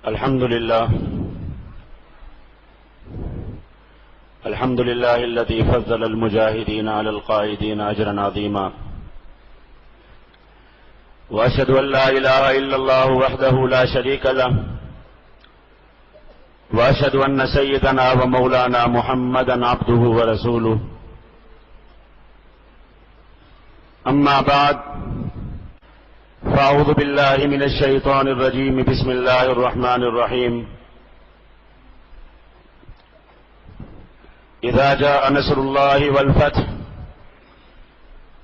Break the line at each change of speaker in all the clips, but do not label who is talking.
الحمد لله الذي فضل المجاهدين على القائدين أجرا عظيما، وأشهد أن لا إله إلا الله وحده لا شريك له، وأشهد أن سيدنا ومولانا محمدا عبده ورسوله. أما بعد، فأعوذ بالله من الشيطان الرجيم. بسم الله الرحمن الرحيم. إذا جاء نصر الله والفتح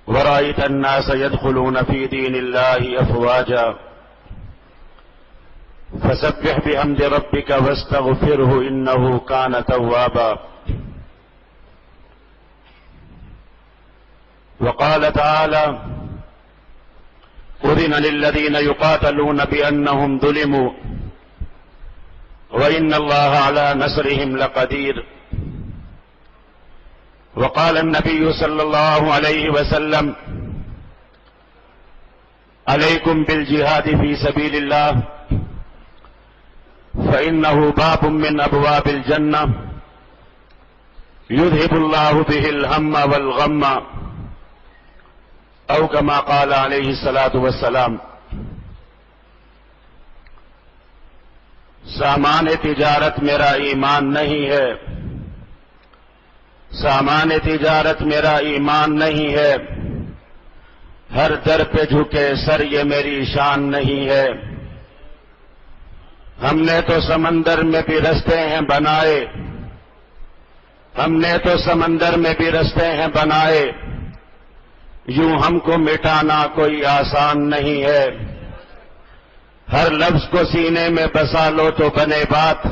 ورأيت الناس يدخلون في دين الله أفواجا فسبح بحمد ربك واستغفره إنه كان توابا. وقال تعالى: أذن للذين يقاتلون بأنهم ظلموا وإن الله على نصرهم لقدير. وقال النبي صلى الله عليه وسلم: عليكم بالجهاد في سبيل الله فإنه باب من أبواب الجنة يذهب الله به الهم والغم، او كما قال علیہ الصلاۃ والسلام. سامان تجارت میرا ایمان نہیں ہے، سامان تجارت میرا ایمان نہیں ہے، ہر در پہ جھکے سر یہ میری شان نہیں ہے. ہم نے تو سمندر میں بھی رستے ہیں بنائے، ہم نے تو سمندر میں بھی رستے ہیں بنائے، یوں ہم کو مٹانا کوئی آسان نہیں ہے. ہر لفظ کو سینے میں بسا لو تو بنے بات،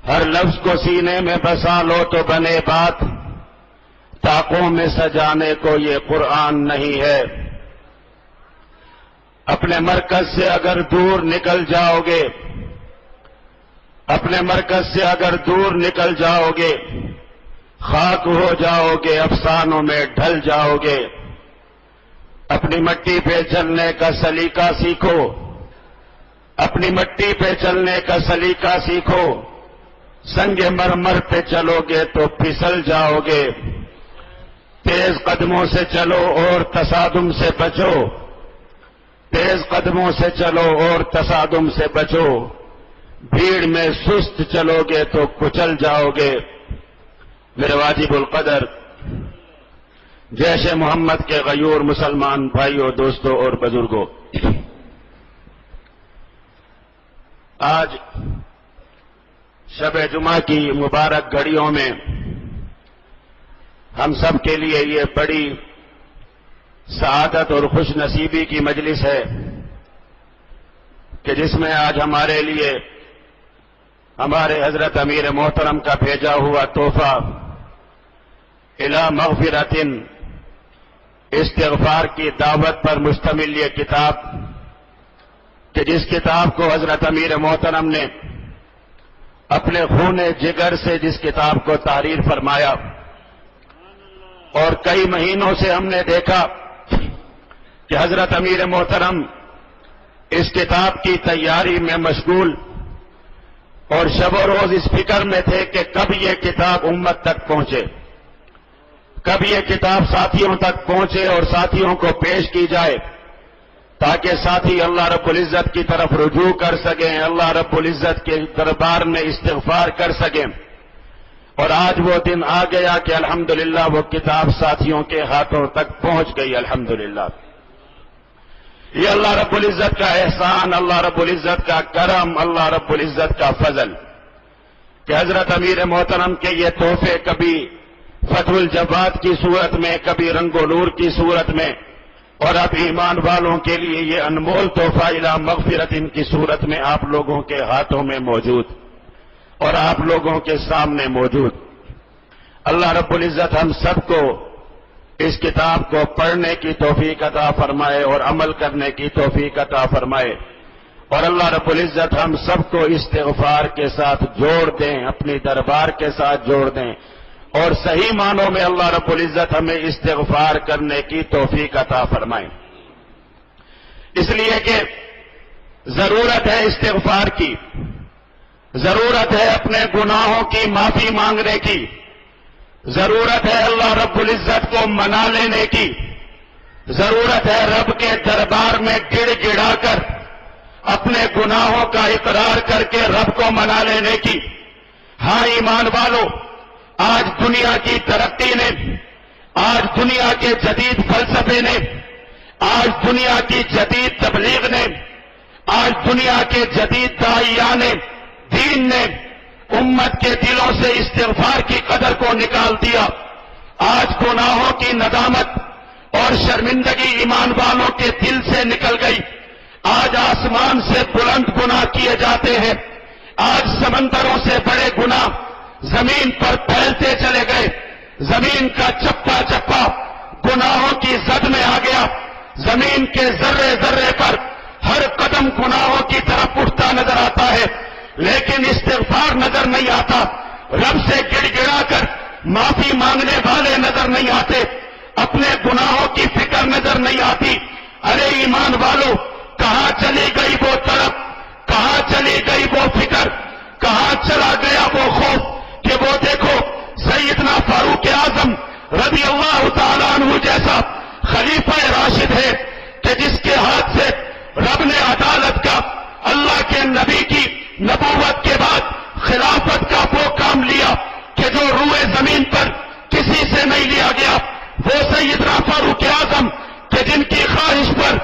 ہر لفظ کو سینے میں بسا لو تو بنے بات، طاقوں میں سجانے کو یہ قرآن نہیں ہے. اپنے مرکز سے اگر دور نکل جاؤ گے، اپنے مرکز سے اگر دور نکل جاؤ گے، خاک ہو جاؤ گے، افسانوں میں ڈھل جاؤ گے. اپنی مٹی پہ چلنے کا سلیقہ سیکھو، اپنی مٹی پہ چلنے کا سلیقہ سیکھو. سنگ مرمر پہ چلو گے تو پھسل جاؤ گے. تیز قدموں سے چلو اور تصادم سے بچو، تیز قدموں سے چلو اور تصادم سے بچو. بھیڑ میں سست چلو گے تو کچل جاؤ گے. میرے واجب القدر جیش محمد کے غیور مسلمان بھائیوں، دوستوں اور بزرگوں، آج شب جمعہ کی مبارک گھڑیوں میں ہم سب کے لیے یہ بڑی سعادت اور خوش نصیبی کی مجلس ہے کہ جس میں آج ہمارے لیے ہمارے حضرت امیر محترم کا بھیجا ہوا تحفہ الی مغفرۃ، استغفار کی دعوت پر مشتمل یہ کتاب، کہ جس کتاب کو حضرت امیر محترم نے اپنے خون جگر سے جس کتاب کو تحریر فرمایا، اور کئی مہینوں سے ہم نے دیکھا کہ حضرت امیر محترم اس کتاب کی تیاری میں مشغول اور شب و روز اس فکر میں تھے کہ کب یہ کتاب امت تک پہنچے، کب یہ کتاب ساتھیوں تک پہنچے اور ساتھیوں کو پیش کی جائے، تاکہ ساتھی اللہ رب العزت کی طرف رجوع کر سکیں، اللہ رب العزت کے دربار میں استغفار کر سکیں. اور آج وہ دن آ گیا کہ الحمدللہ وہ کتاب ساتھیوں کے ہاتھوں تک پہنچ گئی. الحمدللہ یہ اللہ رب العزت کا احسان، اللہ رب العزت کا کرم، اللہ رب العزت کا فضل کہ حضرت امیر محترم کے یہ تحفے کبھی فتح الجواد کی صورت میں، کبھی رنگ و نور کی صورت میں، اور اب ایمان والوں کے لیے یہ انمول تحفہ الی مغفرۃ کی صورت میں آپ لوگوں کے ہاتھوں میں موجود اور آپ لوگوں کے سامنے موجود. اللہ رب العزت ہم سب کو اس کتاب کو پڑھنے کی توفیق عطا فرمائے اور عمل کرنے کی توفیق عطا فرمائے، اور اللہ رب العزت ہم سب کو استغفار کے ساتھ جوڑ دیں، اپنی دربار کے ساتھ جوڑ دیں، اور صحیح معنوں میں اللہ رب العزت ہمیں استغفار کرنے کی توفیق عطا فرمائیں. اس لیے کہ ضرورت ہے استغفار کی، ضرورت ہے اپنے گناہوں کی معافی مانگنے کی، ضرورت ہے اللہ رب العزت کو منا لینے کی، ضرورت ہے رب کے دربار میں گڑ گڑا کر اپنے گناہوں کا اقرار کر کے رب کو منا لینے کی۔ ہاں ایمان والو، آج دنیا کی ترقی نے، آج دنیا کے جدید فلسفے نے، آج دنیا کی جدید تبلیغ نے، آج دنیا کے جدید داعیان دین نے امت کے دلوں سے استغفار کی قدر کو نکال دیا۔ آج گناہوں کی ندامت اور شرمندگی ایمان والوں کے دل سے نکل گئی۔ آج آسمان سے بلند گناہ کیے جاتے ہیں، آج سمندروں سے بڑے گناہ زمین پر پھیلتے چلے گئے، زمین کا چپا چپا گناہوں کی زد میں آ گیا، زمین کے ذرے ذرے پر ہر قدم گناہوں کی طرف اٹھتا نظر آتا ہے، لیکن استغفار نظر نہیں آتا، رب سے گڑ گڑا کر معافی مانگنے والے نظر نہیں آتے، اپنے گناہوں کی فکر نظر نہیں آتی۔ ارے ایمان والو، کہاں چلی گئی وہ طرف، کہاں چلی گئی وہ فکر، کہاں چلا گیا وہ خوف کہ وہ دیکھو سیدنا فاروق اعظم رضی اللہ تعالیٰ عنہ جیسا خلیفہ راشد ہے کہ جس کے ہاتھ سے رب نے عدالت کا، اللہ کے نبی کی نبوت کے بعد خلافت کا وہ کام لیا کہ جو روئے زمین پر کسی سے نہیں لیا گیا، وہ سیدنا فاروق اعظم کہ جن کی خواہش پر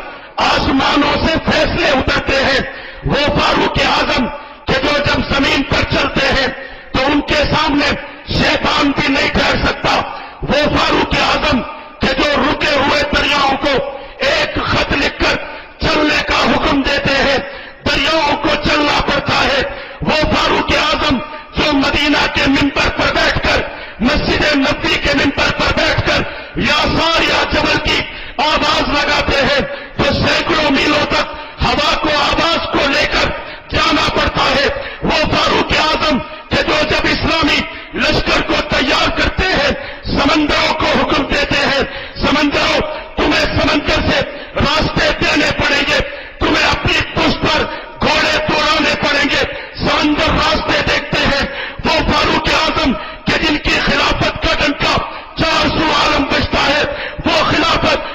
آسمانوں سے فیصلے اترتے ہیں، وہ فاروق اعظم کہ جو جب زمین پر چلتے ہیں تو ان کے سامنے شیطان بھی نہیں ٹھہر سکتا، وہ فاروق اعظم کہ جو رکے ہوئے دریاؤں کو ایک خط لکھ کر چلنے کا حکم دیتے ہیں، دریاؤں کو چلنا پڑتا ہے، وہ فاروق اعظم جو مدینہ کے منبر پر بیٹھ کر، مسجد نبوی کے منبر پر بیٹھ کر یا سار یا جبل کی آواز لگاتے ہیں تو سینکڑوں میلوں تک ہوا کو آواز کو لے کر جانا پڑتا ہے، وہ فاروق اعظم کہ جو جب اسلامی لشکر کو تیار کرتے ہیں سمندروں کو حکم دیتے ہیں، سمندروں تمہیں سمندر سے راستے دینے پڑیں گے، تمہیں اپنی پشت پر گھوڑے دوڑانے پڑیں گے، سمندر راستے دیکھتے ہیں، وہ فاروق اعظم کہ جن کی خلافت کا ڈنکا 400 عالم بجتا ہے، وہ خلافت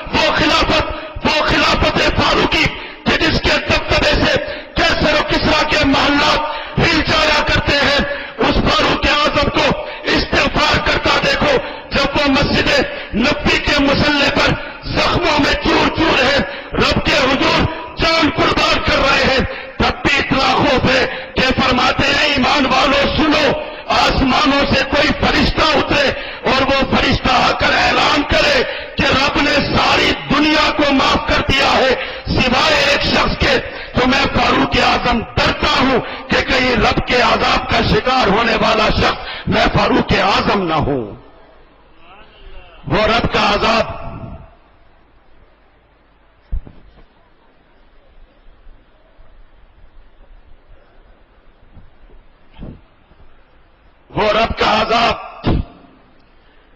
فاروقی کہ جس کے دبدبے سے کیسر و کسرا کے محلات ہل جایا کرتے ہیں، اس فاروق اعظم کو استغفار کرتا دیکھو جب وہ مسجد نبوی کے مصلی پر زخموں میں چور چور ہے، رب کے حضور جان قربان کر رہے ہیں، تب بھی اتنا خوف ہے کہ فرماتے ہیں ایمان والوں سنو، آسمانوں سے کوئی فرشتہ اترے اور وہ فرشتہ آ کر اعلان کرے کہ رب نے ساری دنیا کو معاف کر دیا ہے سوائے ایک شخص کے، تو میں فاروق اعظم ڈرتا ہوں کہ کہیں رب کے عذاب کا شکار ہونے والا شخص میں فاروق اعظم نہ ہوں۔ وہ رب کا عذاب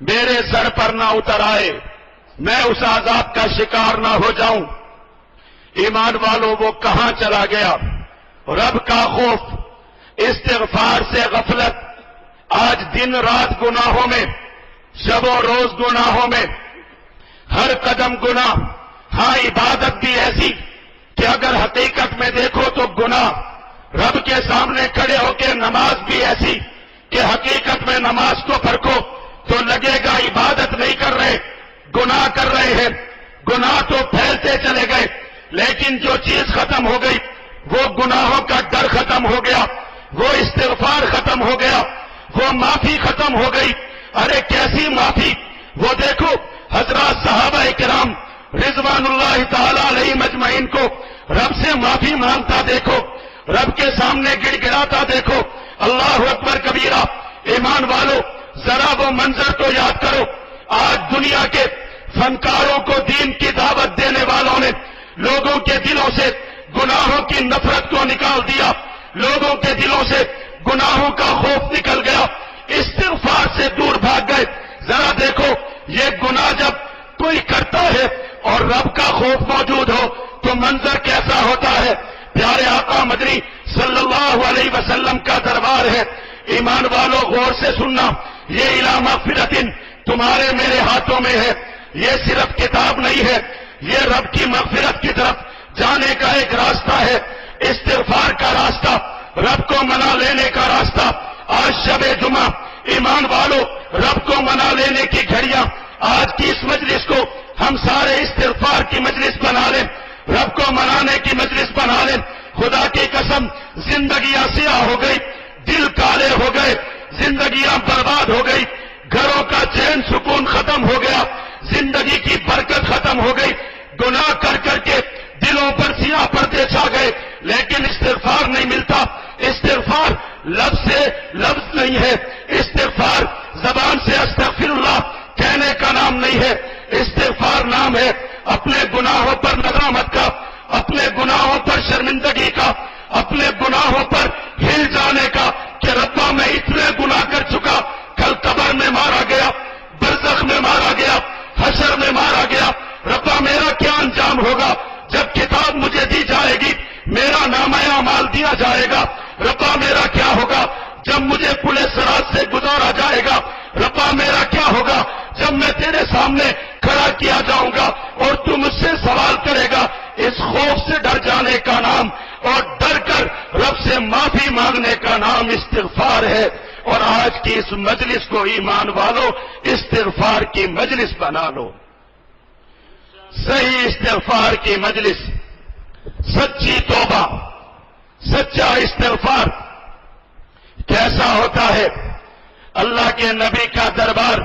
میرے سر پر نہ اتر آئے، میں اس عذاب کا شکار نہ ہو جاؤں۔ ایمان والوں، وہ کہاں چلا گیا رب کا خوف؟ استغفار سے غفلت، آج دن رات گناہوں میں، شب و روز گناہوں میں، ہر قدم گناہ۔ ہاں عبادت بھی ایسی کہ اگر حقیقت میں دیکھو تو گناہ، رب کے سامنے کھڑے ہو کے نماز بھی ایسی کہ حقیقت میں نماز کو پرکھو تو لگے گا عبادت نہیں کر رہے، گناہ کر رہے ہیں۔ گناہ تو پھیلتے چلے گئے، لیکن جو چیز ختم ہو گئی وہ گناہوں کا ڈر ختم ہو گیا، وہ استغفار ختم ہو گیا، وہ معافی ختم ہو گئی۔ ارے کیسی معافی! وہ دیکھو حضرات صحابہ کرام رضوان اللہ تعالی علیہ مجمعین کو رب سے معافی مانگتا دیکھو، رب کے سامنے گڑ گڑاتا دیکھو، اللہ اکبر کبیرہ۔ ایمان والو، ذرا وہ منظر تو یاد کرو، آج دنیا کے فنکاروں کو دین کی دعوت دینے والوں نے لوگوں کے دلوں سے گناہوں کی نفرت کو نکال دیا، لوگوں کے دلوں سے گناہوں کا خوف نکل گیا، استغفار سے دور بھاگ گئے۔ ذرا دیکھو یہ گناہ جب کوئی کرتا ہے اور رب کا خوف موجود ہو تو منظر کیسا ہوتا ہے۔ پیارے آقا مدنی صلی اللہ علیہ وسلم کا دربار ہے۔ ایمان والو غور سے سننا، یہ الی مغفرۃ تمہارے میرے ہاتھوں میں ہے۔ یہ صرف کتاب نہیں ہے، یہ رب کی مغفرت کی طرف جانے کا ایک راستہ ہے، استغفار کا راستہ، رب کو منا لینے کا راستہ۔ آج شب جمعہ ایمان والو، رب کو منا لینے کی گھڑیاں، آج کی اس مجلس کو ہم سارے استغفار کی مجلس بنا لیں، رب کو منانے کی مجلس بنا لیں۔ خدا کی قسم، زندگیاں سیاہ ہو گئی، دل کالے ہو گئے، زندگیاں برباد ہو گئی، گھروں کا چین سکون ختم ہو گیا، زندگی کی برکت ختم ہو گئی، گناہ کر کر کے دلوں پر سیاہ پردے چھا گئے، لیکن استغفار نہیں ملتا۔ استغفار لفظ سے لفظ نہیں ہے، استغفار زبان سے استغفر اللہ کہنے کا نام نہیں ہے، استغفار نام ہے اپنے گناہوں پر ندامت کا، اپنے گناہوں پر شرمندگی کا، اپنے گناہوں پر ہل جانے کا کہ ربا میں اتنے گناہ کر چکا، کل قبر میں مارا گیا، برزخ میں مارا گیا، حشر میں مارا گیا، ربا میرا کیا انجام ہوگا جب کتاب مجھے دی جائے گی، میرا نامہ اعمال دیا جائے گا، ربا میرا کیا ہوگا جب مجھے پل صراط سے گزارا جائے گا، ربا میرا کیا ہوگا جب میں تیرے سامنے کھڑا کیا جاؤں گا اور تو مجھ سے سوال کرے گا۔ اس خوف سے ڈر جانے کا نام اور ڈر کر رب سے معافی مانگنے کا نام استغفار ہے۔ اور آج کی اس مجلس کو ایمان والو استغفار کی مجلس بنا لو، صحیح استغفار کی مجلس، سچی توبہ، سچا استغفار کیسا ہوتا ہے؟ اللہ کے نبی کا دربار،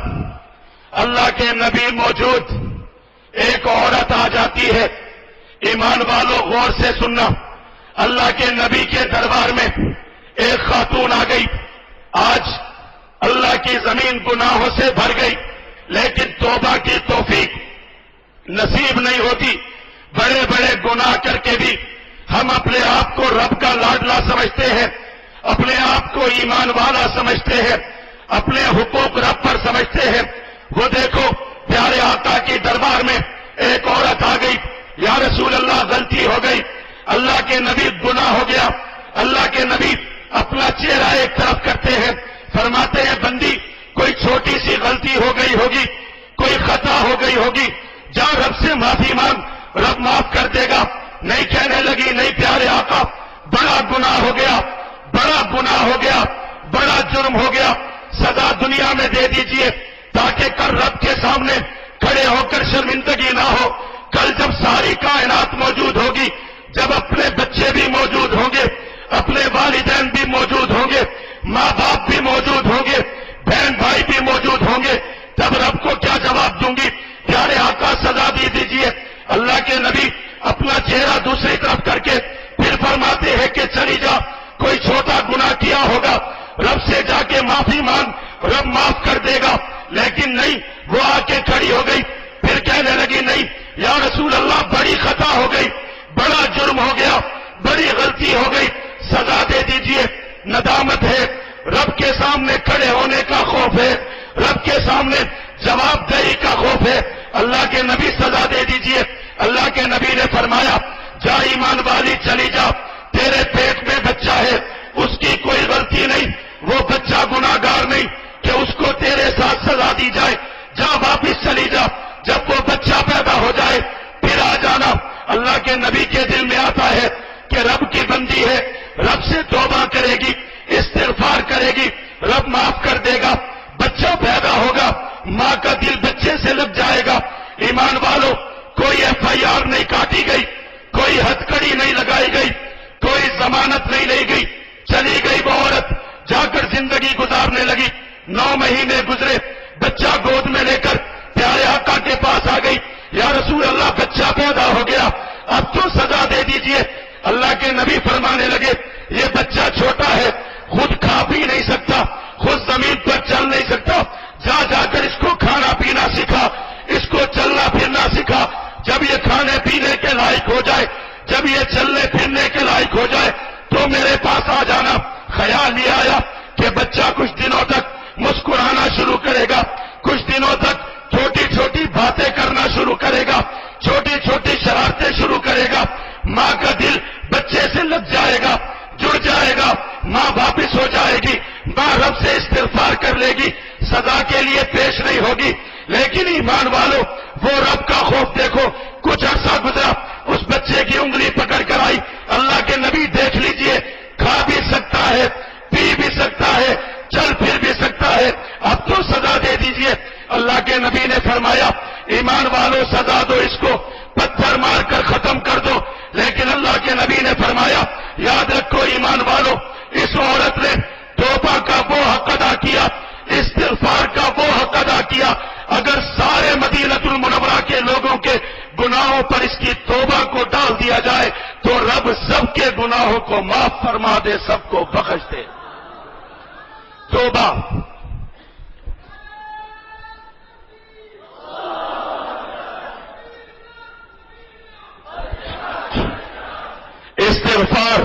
اللہ کے نبی موجود، ایک عورت آ جاتی ہے، ایمان والو غور سے سننا، اللہ کے نبی کے دربار میں ایک خاتون آ گئی۔ آج اللہ کی زمین گناہوں سے بھر گئی، لیکن توبہ کی توفیق نصیب نہیں ہوتی۔ بڑے بڑے گناہ کر کے بھی ہم اپنے آپ کو رب کا لاڈلا سمجھتے ہیں، اپنے آپ کو ایمان والا سمجھتے ہیں، اپنے حقوق رب پر سمجھتے ہیں۔ وہ دیکھو پیارے آقا کے دربار میں ایک عورت آ گئی، یا رسول اللہ غلطی ہو گئی، اللہ کے نبی گناہ ہو گیا۔ اللہ کے نبی اپنا چہرہ ایک طرف کرتے ہیں، فرماتے ہیں بندی کوئی چھوٹی سی غلطی ہو گئی ہوگی، کوئی خطا ہو گئی ہوگی، جا رب سے معافی مانگ، رب معاف کر دے گا۔ نہیں کہنے لگی نہیں پیارے آقا، بڑا گناہ ہو گیا، بڑا گناہ ہو گیا، بڑا جرم ہو گیا، سزا دنیا میں دے دیجئے تاکہ کل رب کے سامنے کھڑے ہو کر شرمندگی نہ ہو۔ کل جب ساری کائنات موجود ہوگی، جب اپنے بچے بھی موجود ہوں گے، اپنے والدین بھی موجود ہوں گے، ماں باپ بھی موجود ہوں گے، بہن بھائی بھی موجود ہوں گے، تب رب کو کیا جواب دوں گی؟ پیارے آقا سزا دی دیجئے۔ اللہ کے نبی اپنا چہرہ دوسری طرف کر کے پھر فرماتے ہیں کہ چلی جا، کوئی چھوٹا گناہ کیا ہوگا، رب سے جا کے معافی مانگ، رب معاف کر دے گا۔ لیکن نہیں، وہ آ کے کھڑی ہو گئی، پھر کہنے لگی نہیں یا رسول اللہ بڑی خطا ہو گئی، بڑا جرم ہو گیا، بڑی غلطی ہو گئی، سزا دے دیجئے۔ ندامت ہے، رب کے سامنے کھڑے ہونے کا خوف ہے، رب کے سامنے جواب دہی کا خوف ہے۔ اللہ کے نبی سزا دے دیجئے۔ اللہ کے نبی نے فرمایا جا ایمان والی چلی جا، تیرے پیٹ میں بچہ ہے، اس کی کوئی غلطی نہیں، وہ بچہ گناہگار نہیں کہ اس کو تیرے ساتھ سزا دی جائے، جا واپس چلی جا، جب وہ بچہ پیدا ہو جائے پھر آ جانا۔ اللہ کے نبی کے دل میں آتا ہے کہ رب کی بندی ہے، رب سے توبہ کرے گی، استغفار کرے گی، رب معاف کر دے گا، بچہ پیدا ہوگا، ماں کا دل بچے سے لگ جائے گا۔ ایمان والو کوئی FIR نہیں کاٹی گئی، کوئی ہتھکڑی نہیں لگائی گئی، کوئی ضمانت نہیں لی گئی، چلی گئی وہ عورت، جا کر زندگی گزارنے لگی۔ 9 مہینے گزرے، بچہ گود میں لے کر پیارے آقا کے پاس آ گئی، یا رسول اللہ بچہ پیدا ہو گیا، اب تو سزا دے دیجئے۔ اللہ کے نبی فرمانے لگے یہ بچہ چھوٹا ہے، خود کھا پی نہیں سکتا، خود زمین پر چل نہیں سکتا، جا جا کر اس کو کھانا پینا سکھا، اس کو چلنا پھرنا سکھا، جب یہ کھانے پینے کے لائق ہو جائے، جب یہ چلنے پھرنے کے لائق ہو جائے تو میرے پاس آ جانا۔ خیال یہ آیا کہ بچہ کچھ دنوں تک مسکرانا شروع کرے گا، کچھ دنوں تک چھوٹی چھوٹی باتیں کرنا شروع کرے گا، چھوٹی چھوٹی شرارتیں شروع کرے گا، ماں کا دل بچے سے جائے گا، جڑ جائے گا، ماں واپس ہو جائے گی، ماں رب سے استغفار کر لے گی، سزا کے لیے پیش نہیں ہوگی۔ لیکن ایمان والو، وہ رب کا خوف دیکھو، کچھ عرصہ گزرا، اس بچے کی انگلی پکڑ کر آئی، اللہ کے نبی دیکھ لیجئے، کھا بھی سکتا ہے، پی بھی سکتا ہے، چل پھر بھی سکتا ہے، اب تو سزا دے دیجئے۔ اللہ کے نبی نے فرمایا، ایمان والو سزا دو اس کو، پتھر مار کر ختم کر دو۔ لیکن اللہ کے نبی نے فرمایا، یاد رکھو ایمان والو، اس عورت نے توبہ کا وہ حق ادا کیا، استغفار کا وہ حق ادا کیا، اگر سارے مدینہ المنورہ کے لوگوں کے گناہوں پر اس کی توبہ کو ڈال دیا جائے تو رب سب کے گناہوں کو معاف فرما دے، سب کو بخش دے۔ توبہ، استغفار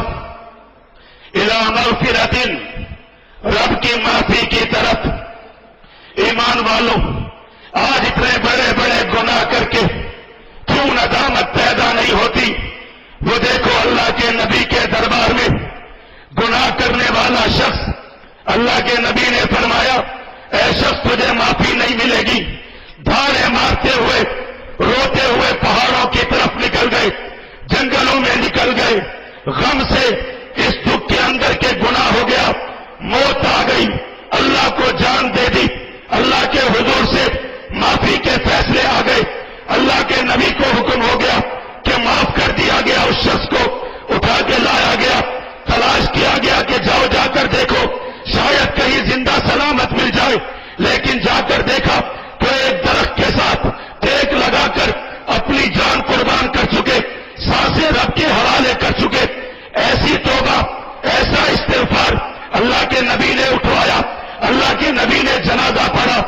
الی مغفرۃ، رب کی معافی کی طرف۔ ایمان والوں، آج اتنے بڑے بڑے گناہ کر کے کیوں ندامت پیدا نہیں ہوتی؟ وہ دیکھو اللہ کے نبی کے دربار میں گناہ کرنے والا شخص، اللہ کے نبی نے فرمایا، اے شخص تجھے معافی نہیں ملے گی، دھاڑے مارتے ہوئے روتے ہوئے پہاڑوں کی طرف نکل گئے، جنگلوں میں نکل گئے، غم سے اس دکھ کے اندر کے گناہ ہو گیا، موت آ گئی، اللہ کو جان دے دی، اللہ کے حضور سے معافی کے فیصلے آ گئے، اللہ کے نبی کو حکم ہو گیا کہ معاف کر دیا گیا، اس شخص کو اٹھا کے لایا گیا، تلاش کیا گیا کہ جاؤ جا کر دیکھو شاید کہیں زندہ سلامت مل جائے، لیکن جا کر دیکھا تو ایک درخت کے ساتھ ٹیک لگا کر اپنی جان قربان کر چکے، سانسیں رب کے حوالے کر چکے۔ ایسی توبہ، ایسا استغفار اللہ کے نبی نے اٹھوایا، اللہ کے نبی نے جنازہ پڑھا،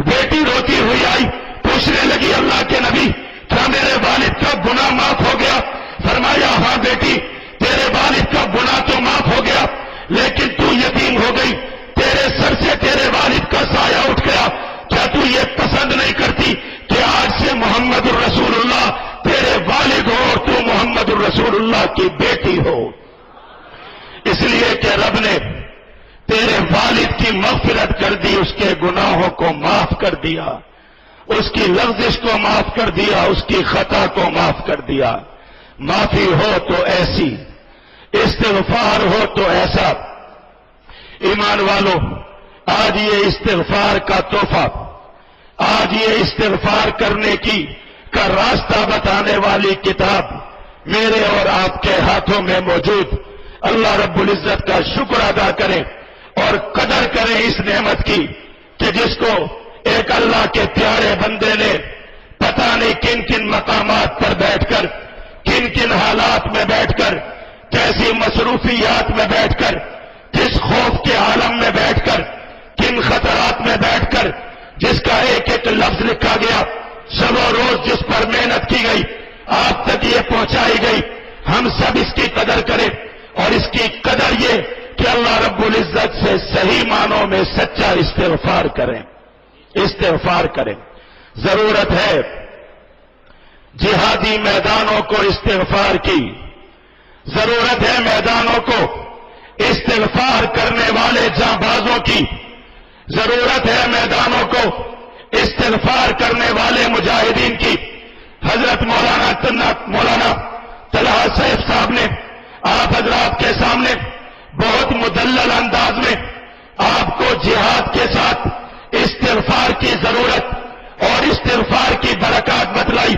بیٹی روتی ہوئی آئی، پوچھنے لگی اللہ کے نبی کیا میرے والد کا گناہ معاف ہو گیا؟ فرمایا ہاں بیٹی، تیرے والد کا گناہ تو معاف ہو گیا، لیکن تو یتیم ہو گئی، تیرے سر سے تیرے والد کا سایہ اٹھ گیا، کیا تو یہ پسند نہیں کرتی کہ آج سے محمد الرسول اللہ تیرے والد ہو اور تو محمد الرسول اللہ کی بیٹی ہو؟ اس لیے کہ رب نے تیرے والد کی مغفرت کر دی، اس کے گناہوں کو معاف کر دیا، اس کی لغزش کو معاف کر دیا، اس کی خطا کو معاف کر دیا۔ معافی ہو تو ایسی، استغفار ہو تو ایسا۔ ایمان والو، آج یہ استغفار کا تحفہ، آج یہ استغفار کرنے کا راستہ بتانے والی کتاب میرے اور آپ کے ہاتھوں میں موجود۔ اللہ رب العزت کا شکر ادا کریں اور قدر کریں اس نعمت کی کہ جس کو ایک اللہ کے پیارے بندے نے پتہ نہیں کن کن مقامات پر بیٹھ کر، کن کن حالات میں بیٹھ کر، کیسی مصروفیات میں بیٹھ کر، کس خوف کے عالم میں بیٹھ کر، کن خطرات میں بیٹھ کر، جس کا ایک ایک لفظ لکھا گیا، شب و روز جس پر محنت کی گئی، آپ تک یہ پہنچائی گئی۔ ہم سب اس کی قدر کریں، اور اس کی قدر یہ کہ اللہ رب العزت سے صحیح معنوں میں سچا استغفار کریں، استغفار کریں۔ ضرورت ہے جہادی میدانوں کو استغفار کی، ضرورت ہے میدانوں کو استغفار کرنے والے جانبازوں کی، ضرورت ہے میدانوں کو استغفار کرنے والے مجاہدین کی۔ حضرت مولانا طلحہ سیف صاحب نے آپ حضرات کے سامنے بہت مدلل انداز میں آپ کو جہاد کے ساتھ استغفار کی ضرورت اور استغفار کی برکات بتلائی۔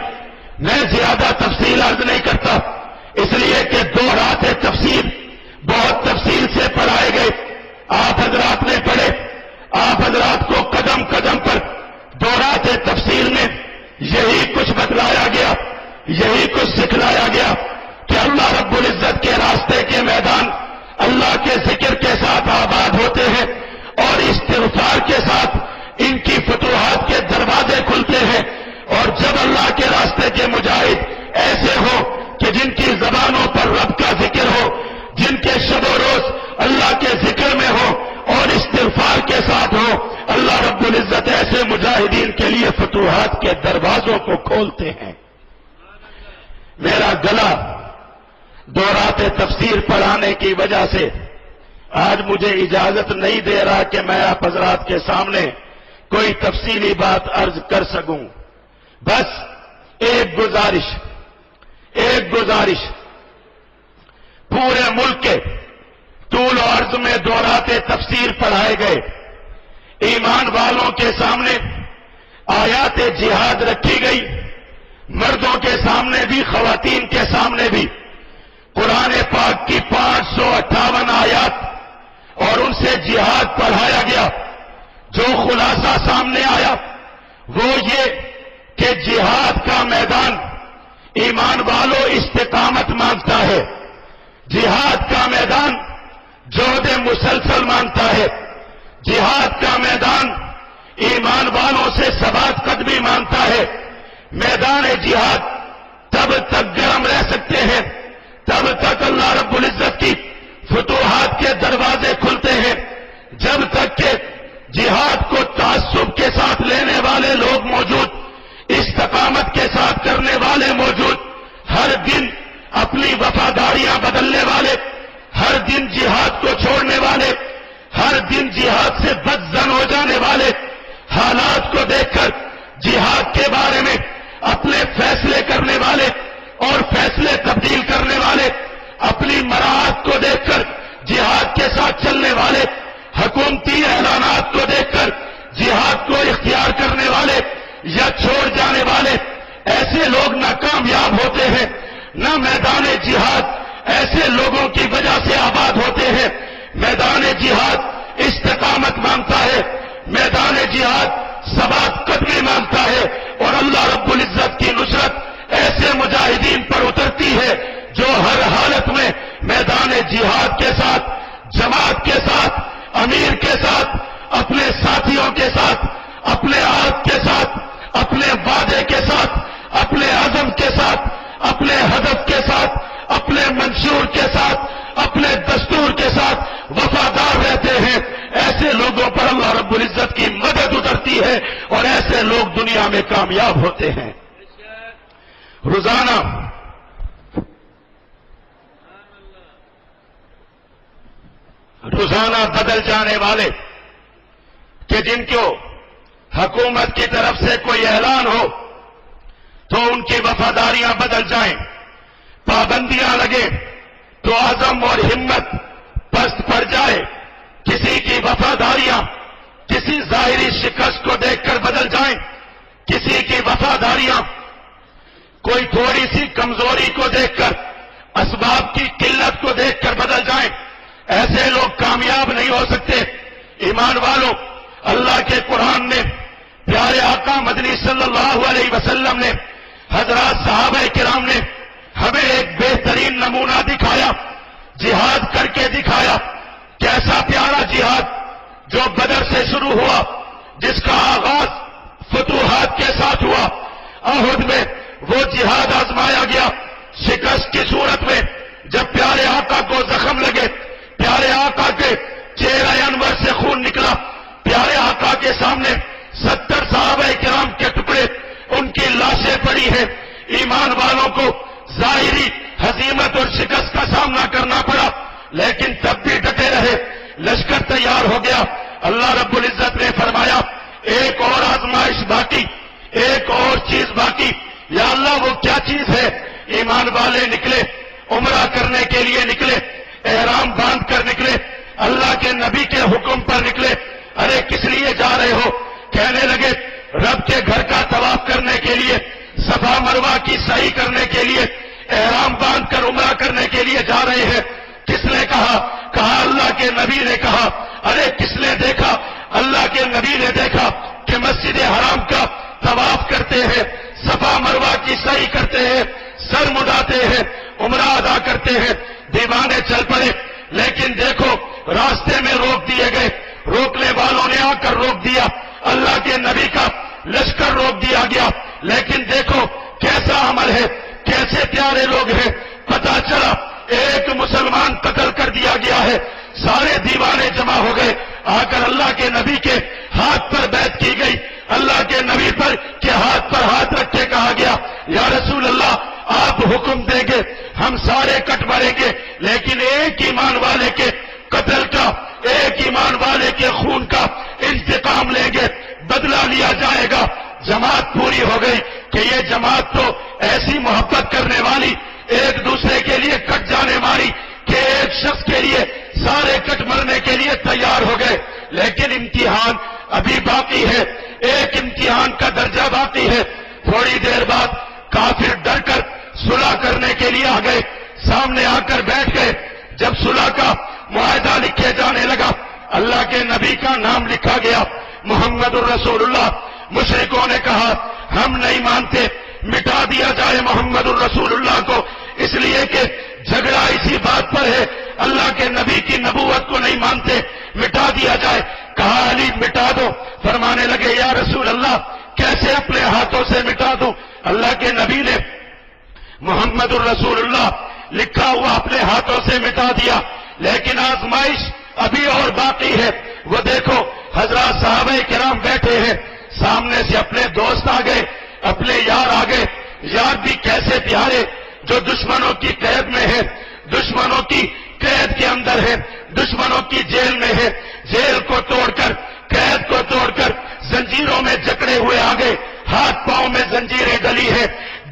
میں زیادہ تفصیل عرض نہیں کرتا، اس لیے کہ 2 رات تفسیر بہت تفصیل سے پڑھائے گئے، آپ حضرات نے پڑھے، آپ حضرات کو قدم قدم پر 2 رات تفصیل میں یہی کچھ بتلایا گیا، یہی کچھ سکھلایا گیا کہ اللہ رب العزت کے راستے کے میدان اللہ کے ذکر کے ساتھ آباد ہوتے ہیں، اور استغفار کے ساتھ ان کی فتوحات کے دروازے کھلتے ہیں۔ اور جب اللہ کے راستے کے مجاہد ایسے ہو کہ جن کی زبانوں پر رب کا ذکر ہو، جن کے شب و روز اللہ کے ذکر میں ہو اور استغفار کے ساتھ ہو، اللہ رب العزت ایسے مجاہدین کے لیے فتوحات کے دروازوں کو کھولتے ہیں۔ میرا گلا دورات تفسیر پڑھانے کی وجہ سے آج مجھے اجازت نہیں دے رہا کہ میں آپ حضرات کے سامنے کوئی تفصیلی بات عرض کر سکوں. بس ایک گزارش پورے ملک کے طول و عرض میں دورات تفسیر پڑھائے گئے. ایمان والوں کے سامنے آیات جہاد رکھی گئی، مردوں کے سامنے بھی خواتین کے سامنے بھی. قرآن پاک کی 558 آیات اور ان سے جہاد پڑھایا گیا. جو خلاصہ سامنے آیا وہ یہ کہ جہاد کا میدان ایمان والوں استقامت مانگتا ہے. جہاد کا میدان جہد مسلسل مانگتا ہے. جہاد کا میدان ایمان والوں سے ثبات قدمی مانگتا ہے. میدان جہاد تب تک گرم رہ سکتے ہیں، تب تک اللہ رب العزت کی فتوحات کے دروازے کھلتے ہیں، جب تک کہ جہاد کو تعصب کے ساتھ لینے والے لوگ موجود، استقامت کے ساتھ کرنے والے موجود، ہر دن اپنی وفاداریاں بدلنے والے، ہر دن جہاد کو چھوڑنے والے، ہر دن جہاد سے بدظن ہو جانے والے، حالات کو دیکھ کر جہاد کے بارے میں اپنے فیصلے کرنے والے اور فیصلے تبدیل کرنے والے، اپنی مراعات کو دیکھ کر جہاد کے ساتھ چلنے والے، حکومتی اعلانات کو دیکھ کر جہاد کو اختیار کرنے والے یا چھوڑ جانے والے، ایسے لوگ نہ کامیاب ہوتے ہیں نہ میدان جہاد ایسے لوگوں کی وجہ سے آباد ہوتے ہیں. میدان جہاد استقامت مانگتا ہے، میدان جہاد ثبات قدمی مانگتا ہے، اور اللہ رب العزت کی نصرت ایسے مجاہدین پر اترتی ہے جو ہر حالت میں میدان جہاد کے ساتھ، جماعت کے ساتھ، امیر کے ساتھ، اپنے ساتھیوں کے ساتھ، اپنے عہد کے ساتھ، اپنے وعدے کے ساتھ، اپنے عزم کے ساتھ، اپنے ہدف کے ساتھ، اپنے منشور کے ساتھ، اپنے دستور کے ساتھ وفادار رہتے ہیں. ایسے لوگوں پر اللہ رب العزت کی مدد اترتی ہے اور ایسے لوگ دنیا میں کامیاب ہوتے ہیں. روزانہ بدل جانے والے کہ جن کو حکومت کی طرف سے کوئی اعلان ہو تو ان کی وفاداریاں بدل جائیں، پابندیاں لگے تو عزم اور ہمت پست پڑ جائے، کسی کی وفاداریاں کسی ظاہری شکست کو دیکھ کر بدل جائیں، کسی کی وفاداریاں کوئی تھوڑی سی کمزوری کو دیکھ کر، اسباب کی قلت کو دیکھ کر بدل جائیں. ایسے لوگ کامیاب نہیں ہو سکتے. ایمان والوں، اللہ کے قرآن نے، پیارے آقا مدنی صلی اللہ علیہ وسلم نے، حضرات صحابہ کرام نے ہمیں ایک بہترین نمونہ دکھایا، جہاد کر کے دکھایا. کیسا پیارا جہاد جو بدر سے شروع ہوا، جس کا آغاز فتوحات کے ساتھ ہوا. احد میں وہ جہاد آزمایا گیا، شکست کی صورت میں جب پیارے آقا کو زخم لگے، پیارے آقا کے چہرہ انور سے خون نکلا، پیارے آقا کے سامنے 70 صحابہ کرام کے ٹکڑے، ان کی لاشیں پڑی ہیں. ایمان والوں کو ظاہری ہزیمت اور شکست کا سامنا کرنا پڑا، لیکن تب بھی ڈٹے رہے. لشکر تیار ہو گیا. اللہ رب العزت نے فرمایا ایک اور آزمائش باقی، ایک اور چیز باقی. یا اللہ وہ کیا چیز ہے؟ ایمان والے نکلے، عمرہ کرنے کے لیے نکلے، احرام باندھ کر نکلے، اللہ کے نبی کے حکم پر نکلے. ارے کس لیے جا رہے ہو؟ کہنے لگے رب کے گھر کا طواف کرنے کے لیے، صفا مروہ کی سعی کرنے کے لیے، احرام باندھ کر عمرہ کرنے کے لیے جا رہے ہیں. کس نے کہا؟ کہا اللہ کے نبی نے کہا. ارے کس نے دیکھا؟ اللہ کے نبی نے دیکھا کہ مسجد حرام کا طواف کرتے ہیں، صفا مروہ کی سعی کرتے ہیں، سر مڈاتے ہیں، عمرہ ادا کرتے ہیں. دیوانے چل پڑے، لیکن دیکھو راستے میں روک دیے گئے. روکنے والوں نے آ کر روک دیا، اللہ کے نبی کا لشکر روک دیا گیا. لیکن دیکھو کیسا عمل ہے، کیسے پیارے لوگ ہیں. پتا چلا ایک مسلمان قتل کر دیا گیا ہے. سارے دیوانے جمع ہو گئے، آ کر اللہ کے نبی کے ہاتھ پر بیعت کی گئی. اللہ کے نبی پر کے ہاتھ پر ہاتھ رکھ کے کہا گیا یا رسول اللہ آپ حکم دیں گے ہم سارے کٹ مریں گے، لیکن ایک ایمان والے کے قتل کا، ایک ایمان والے کے خون کا انتقام لیں گے، بدلہ لیا جائے گا۔ جماعت پوری ہو گئی کہ یہ جماعت تو ایسی محبت کرنے والی، ایک دوسرے کے لیے کٹ جانے والی کہ ایک شخص کے لیے سارے کٹ مرنے کے لیے تیار ہو گئے، لیکن امتحان ابھی باقی ہے، ایک امتحان کا درجہ باقی ہے۔ تھوڑی دیر بعد کافر ڈر کر صلح کرنے کے لیے آ گئے، سامنے آ کر بیٹھ گئے۔ جب صلح کا معاہدہ لکھے جانے لگا، اللہ کے نبی کا نام لکھا گیا، محمد الرسول اللہ۔ مشرکوں نے کہا ہم نہیں مانتے، مٹا دیا جائے محمد الرسول اللہ کو، اس لیے کہ جھگڑا اسی بات پر ہے، اللہ کے نبی کی نبوت کو نہیں مانتے، مٹا دیا جائے۔ کہا علی مٹا دو۔ فرمانے لگے یا رسول اللہ کیسے اپنے ہاتھوں سے مٹا دوں؟ اللہ کے نبی نے محمد الرسول اللہ لکھا ہوا اپنے ہاتھوں سے مٹا دیا، لیکن آزمائش ابھی اور باقی ہے۔ وہ دیکھو حضرات صحابہ کرام بیٹھے ہیں، سامنے سے اپنے دوست آ گئے، اپنے یار آ گئے، یار بھی کیسے پیارے، جو دشمنوں کی قید میں ہے، دشمنوں کی قید کے اندر ہے، دشمنوں کی جیل میں ہے، جیل کو توڑ کر، قید کو توڑ کر زنجیروں میں جکڑے ہوئے آ گئے، ہاتھ پاؤں میں زنجیریں ڈلی ہے،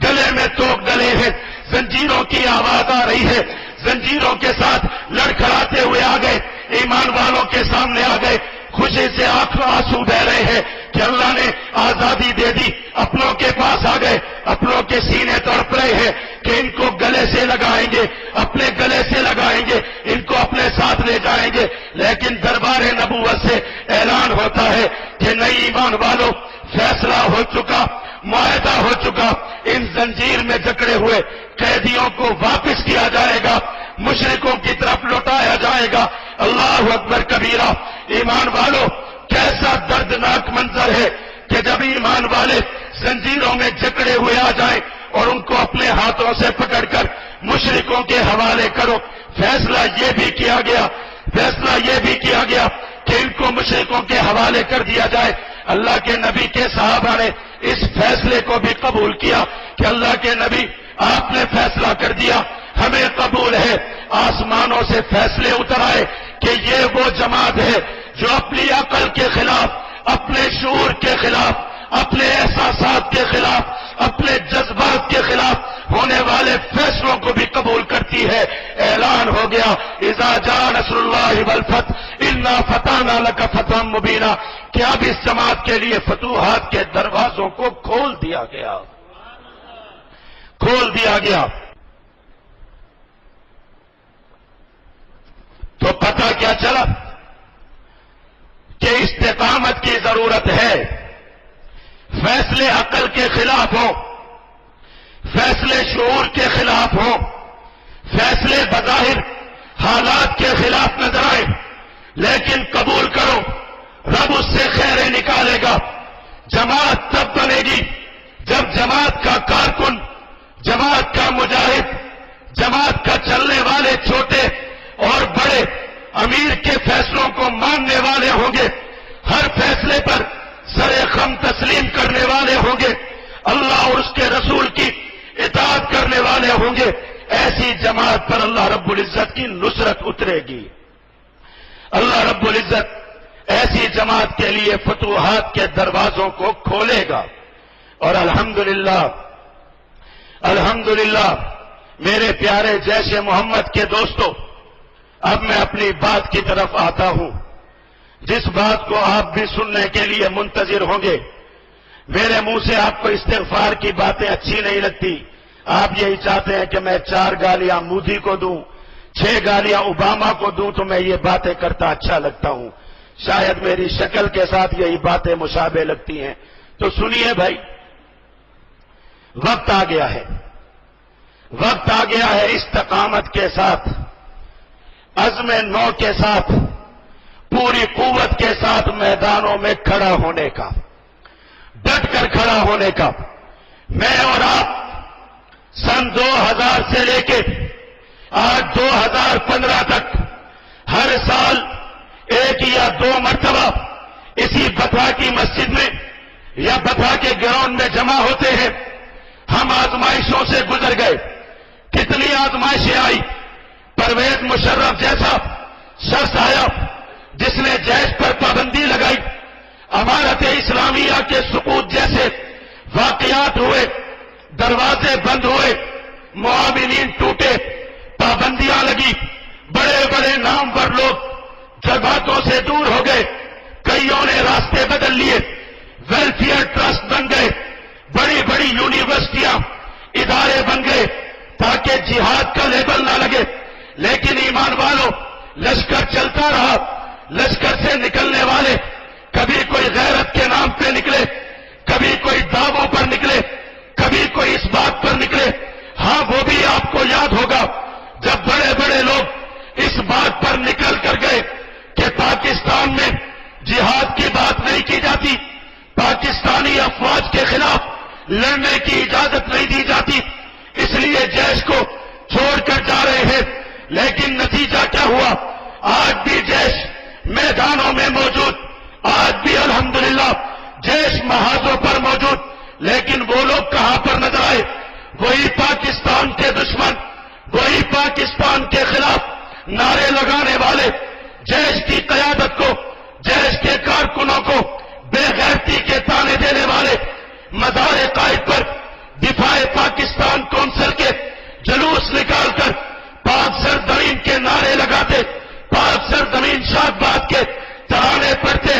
گلے میں توک ڈلے ہیں، زنجیروں کی آواز آ رہی ہے، زنجیروں کے ساتھ لڑکھڑاتے ہوئے آ گئے، ایمان والوں کے سامنے آ گئے، خوشی سے آنسو بہ رہے ہیں کہ اللہ نے آزادی دے دی۔ اپنوں کے پاس آ گئے، اپنوں کے سینے تڑپ رہے ہیں کہ ان کو گلے سے لگائیں گے، اپنے گلے سے لگائیں گے، ان کو اپنے ساتھ لے جائیں گے، لیکن دربار نبوت سے اعلان ہوتا ہے کہ نئی ایمان والوں، فیصلہ ہو چکا، معاہدہ ہو چکا، ان زنجیر میں جکڑے ہوئے قیدیوں کو واپس کیا جائے گا، مشرکوں کی طرف لوٹایا جائے گا۔ اللہ اکبر کبیرہ۔ ایمان والوں کیسا دردناک منظر ہے کہ جب ایمان والے زنجیروں میں جکڑے ہوئے آ جائیں اور ان کو اپنے ہاتھوں سے پکڑ کر مشرکوں کے حوالے کرو۔ فیصلہ یہ بھی کیا گیا، فیصلہ یہ بھی کیا گیا کہ ان کو مشرکوں کے حوالے کر دیا جائے۔ اللہ کے نبی کے صحابہ نے اس فیصلے کو بھی قبول کیا کہ اللہ کے نبی آپ نے فیصلہ کر دیا، ہمیں قبول ہے۔ آسمانوں سے فیصلے اتر آئے کہ یہ وہ جماعت ہے جو اپنی عقل کے خلاف، اپنے شعور کے خلاف، اپنے احساسات کے خلاف، اپنے جذبات کے خلاف ہونے والے فیصلوں کو بھی قبول کرتی ہے۔ اعلان ہو گیا اذا جاء نصر اللہ والفتح انا فتحنا لک فتحا مبینا، کہ اب اس جماعت کے لیے فتوحات کے دروازوں کو کھول دیا گیا، کھول دیا گیا۔ تو پتہ کیا چلا کہ استقامت کی ضرورت ہے۔ فیصلے عقل کے خلاف ہوں، فیصلے شعور کے خلاف ہوں، فیصلے بظاہر حالات کے خلاف نظر آئے، لیکن قبول کرو رب اس سے خیریں نکالے گا۔ جماعت تب بنے گی جب جماعت کا کارکن، جماعت کا مجاہد، جماعت کا چلنے والے چھوٹے اور بڑے امیر کے فیصلوں کو ماننے والے ہوں گے، ہر فیصلے پر سر خم تسلیم کرنے والے ہوں گے، اللہ اور اس کے رسول کی اطاعت کرنے والے ہوں گے۔ ایسی جماعت پر اللہ رب العزت کی نصرت اترے گی۔ اللہ رب العزت ایسی جماعت کے لیے فتوحات کے دروازوں کو کھولے گا۔ اور الحمدللہ، الحمدللہ میرے پیارے جیش محمد کے دوستوں، اب میں اپنی بات کی طرف آتا ہوں، جس بات کو آپ بھی سننے کے لیے منتظر ہوں گے۔ میرے منہ سے آپ کو استغفار کی باتیں اچھی نہیں لگتی، آپ یہی چاہتے ہیں کہ میں 4 گالیاں مودی کو دوں، 6 گالیاں اوباما کو دوں تو میں یہ باتیں کرتا اچھا لگتا ہوں۔ شاید میری شکل کے ساتھ یہی باتیں مشابہ لگتی ہیں، تو سنیے بھائی، وقت آ گیا ہے، وقت آ گیا ہے استقامت کے ساتھ، عزم نو کے ساتھ، پوری قوت کے ساتھ میدانوں میں کھڑا ہونے کا، ڈٹ کر کھڑا ہونے کا۔ میں اور آپ سن 2000 سے لے کے آج 2015 تک ہر سال 1 یا 2 مرتبہ اسی بتھا کی مسجد میں یا بتھا کے گراؤنڈ میں جمع ہوتے ہیں۔ ہم آزمائشوں سے گزر گئے، کتنی آزمائشیں آئی، پرویز مشرف جیسا شخص آیا جس نے جیش پر پابندی لگائی، امارت اسلامیہ کے سقوط جیسے واقعات ہوئے، دروازے بند ہوئے، معاونین ٹوٹے، پابندیاں لگی، بڑے بڑے نامور لوگ جگہوں سے دور ہو گئے، کئیوں نے راستے بدل لیے، ویلفیئر ٹرسٹ بن گئے، بڑی بڑی یونیورسٹیاں ادارے بن گئے تاکہ جہاد کا لیبل نہ لگے، لیکن ایمان والوں لشکر چلتا رہا، لشکر سے نکلنے والے کبھی کوئی غیرت کے نام پہ نکلے، کبھی کوئی دعووں پر نکلے، کبھی کوئی اس بات پر نکلے، ہاں وہ بھی آپ کو یاد ہوگا جب بڑے بڑے لوگ اس بات پر نکل کر گئے کہ پاکستان میں جہاد کی بات نہیں کی جاتی، پاکستانی افواج کے خلاف لڑنے کی اجازت نہیں دی جاتی، اس لیے جیش کو چھوڑ کر جا رہے ہیں، لیکن نتیجہ کیا ہوا؟ آج بھی جیش میدانوں میں موجود، آج بھی الحمدللہ جیش محاذوں پر موجود، لیکن وہ لوگ کہاں پر نظر آئے؟ وہی پاکستان کے دشمن، وہی پاکستان کے خلاف نعرے لگانے والے، جیش کی قیادت کو، جیش کے کارکنوں کو بے غیرتی کے طعنے دینے والے، مزار قائد پر دفاع پاکستان کونسل کے جلوس نکال کر پاک سرزمین کے نعرے لگاتے، پاک سرزمین شاد باد کے ترانے پڑھتے،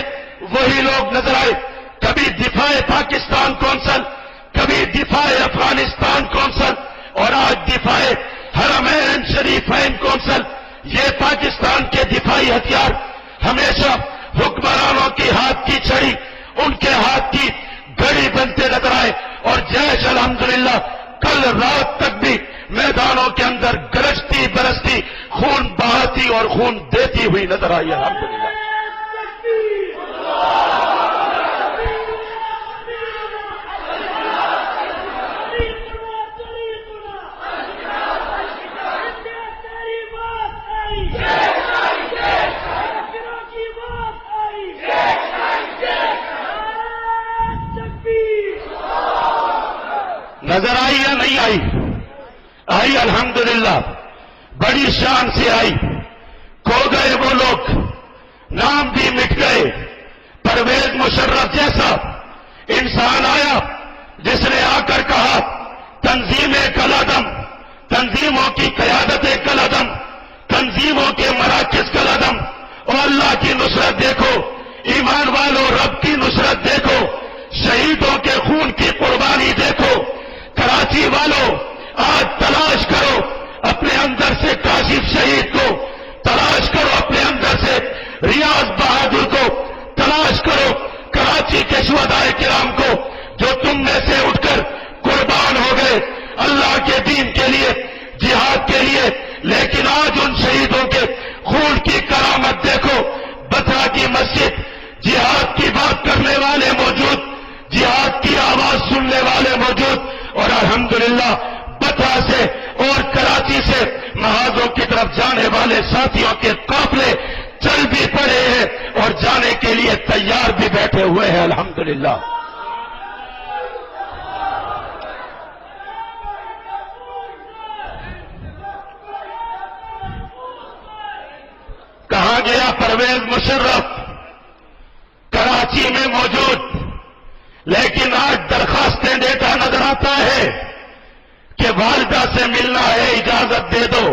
وہی لوگ نظر آئے۔ کبھی دفاع پاکستان کونسل، کبھی دفاع افغانستان کونسل، اور آج دفاع حرمین شریفین کونسل۔ یہ پاکستان کے دفاعی ہتھیار ہمیشہ حکمرانوں کی ہاتھ کی چھڑی، ان کے ہاتھ کی گھڑی بنتے نظر آئے، اور جیش الحمدللہ کل رات تک بھی میدانوں کے اندر گرجتی برستی، خون بہاتی اور خون دیتی ہوئی نظر آئی الحمدللہ۔ نظر آئی یا نہیں آئی؟ آئی الحمدللہ، بڑی شان سے آئی۔ کھو گئے وہ لوگ، نام بھی مٹ گئے۔ پرویز مشرف جیسا انسان آیا جس نے آ کر کہا تنظیم کالعدم، تنظیموں کی قیادت کالعدم، تنظیموں کے مراکز کالعدم، اور اللہ کی نصرت دیکھو، ایمان والوں رب کی نصرت دیکھو، شہیدوں کے خون کی قربانی دیکھو۔ کراچی والوں آج تلاش کرو اپنے اندر سے کاشف شہید کو، تلاش کرو اپنے اندر سے ریاض بہادر کو، تلاش کرو کراچی کے شہدائے کرام کو جو تم میں سے اٹھ کر قربان ہو گئے اللہ کے دین کے لیے، جہاد کے لیے، لیکن آج ان شہیدوں کے خون کی کرامت دیکھو۔ بترا کی مسجد، جہاد کی بات کرنے والے موجود، جہاد کی آواز سننے والے موجود، اور الحمدللہ بترا سے اور کراچی سے محاذوں کی طرف جانے والے ساتھیوں کے قافلے چل بھی پڑے ہیں اور جانے کے لیے تیار بھی بیٹھے ہوئے ہیں الحمدللہ۔ کہاں گیا پرویز مشرف؟ کراچی میں موجود، لیکن آج درخواستیں دیتا نظر آتا ہے کہ والدہ سے ملنا ہے اجازت دے دو،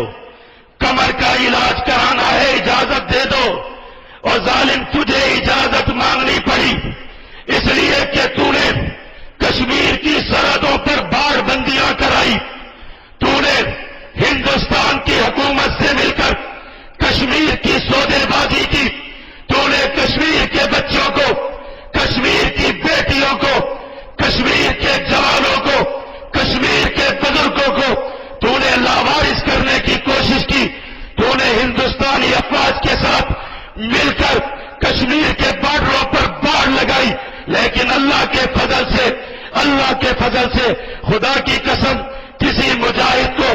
کمر کا علاج کرانا ہے اجازت دے دو، اور ظالم تجھے اجازت مانگنی پڑی اس لیے کہ تو نے کشمیر کی سرحدوں پر باڑ بندیاں کرائی، تو نے ہندوستان کی حکومت سے مل کر کشمیر کی سودے بازی کی، تو نے کشمیر کے بچوں کو، کشمیر کی بیٹیوں کو، کشمیر کے جوانوں کو، کشمیر کے بزرگوں کو تو نے لاوارث کرنے کی کوشش کی، تو نے ہندوستانی افواج کے ساتھ مل کر کشمیر کے بارڈروں پر باڑ لگائی، لیکن اللہ کے فضل سے خدا کی قسم کسی مجاہد کو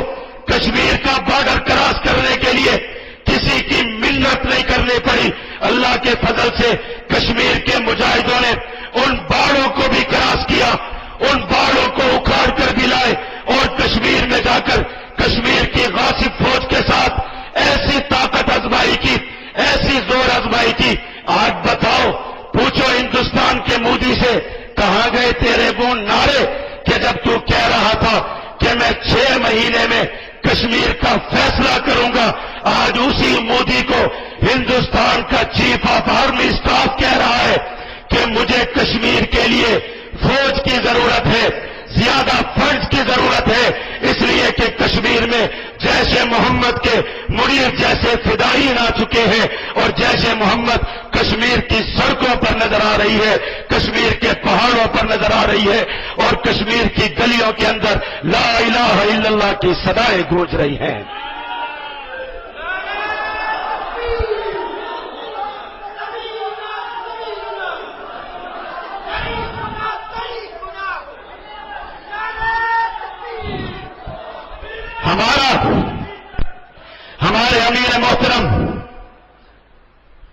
کشمیر کا بارڈر کراس کرنے کے لیے کسی کی منت نہیں کرنی پڑی۔ اللہ کے فضل سے کشمیر کے مجاہدوں نے ان باڑوں کو بھی کراس کیا، ان باڑوں کو اکھاڑ کر بھی لائے، اور کشمیر میں جا کر کشمیر سنائی تھی. آج بتاؤ، پوچھو ہندوستان کے مودی سے کہاں گئے تیرے وہ نعرے کہ جب تو کہہ رہا تھا کہ میں 6 مہینے میں کشمیر کا فیصلہ کروں گا. آج اسی مودی کو ہندوستان کا چیف آف آرمی اسٹاف کہہ رہا ہے کہ مجھے کشمیر کے لیے فوج کی ضرورت ہے، زیادہ فنڈز کی ضرورت ہے، اس لیے کہ کشمیر میں جیش محمد کے منیر جیسے فدائین آ چکے ہیں اور جیش محمد کشمیر کی سڑکوں پر نظر آ رہی ہے، کشمیر کے پہاڑوں پر نظر آ رہی ہے اور کشمیر کی گلیوں کے اندر لا الہ الا اللہ کی صدائیں گونج رہی ہیں. ہمارے امیر محترم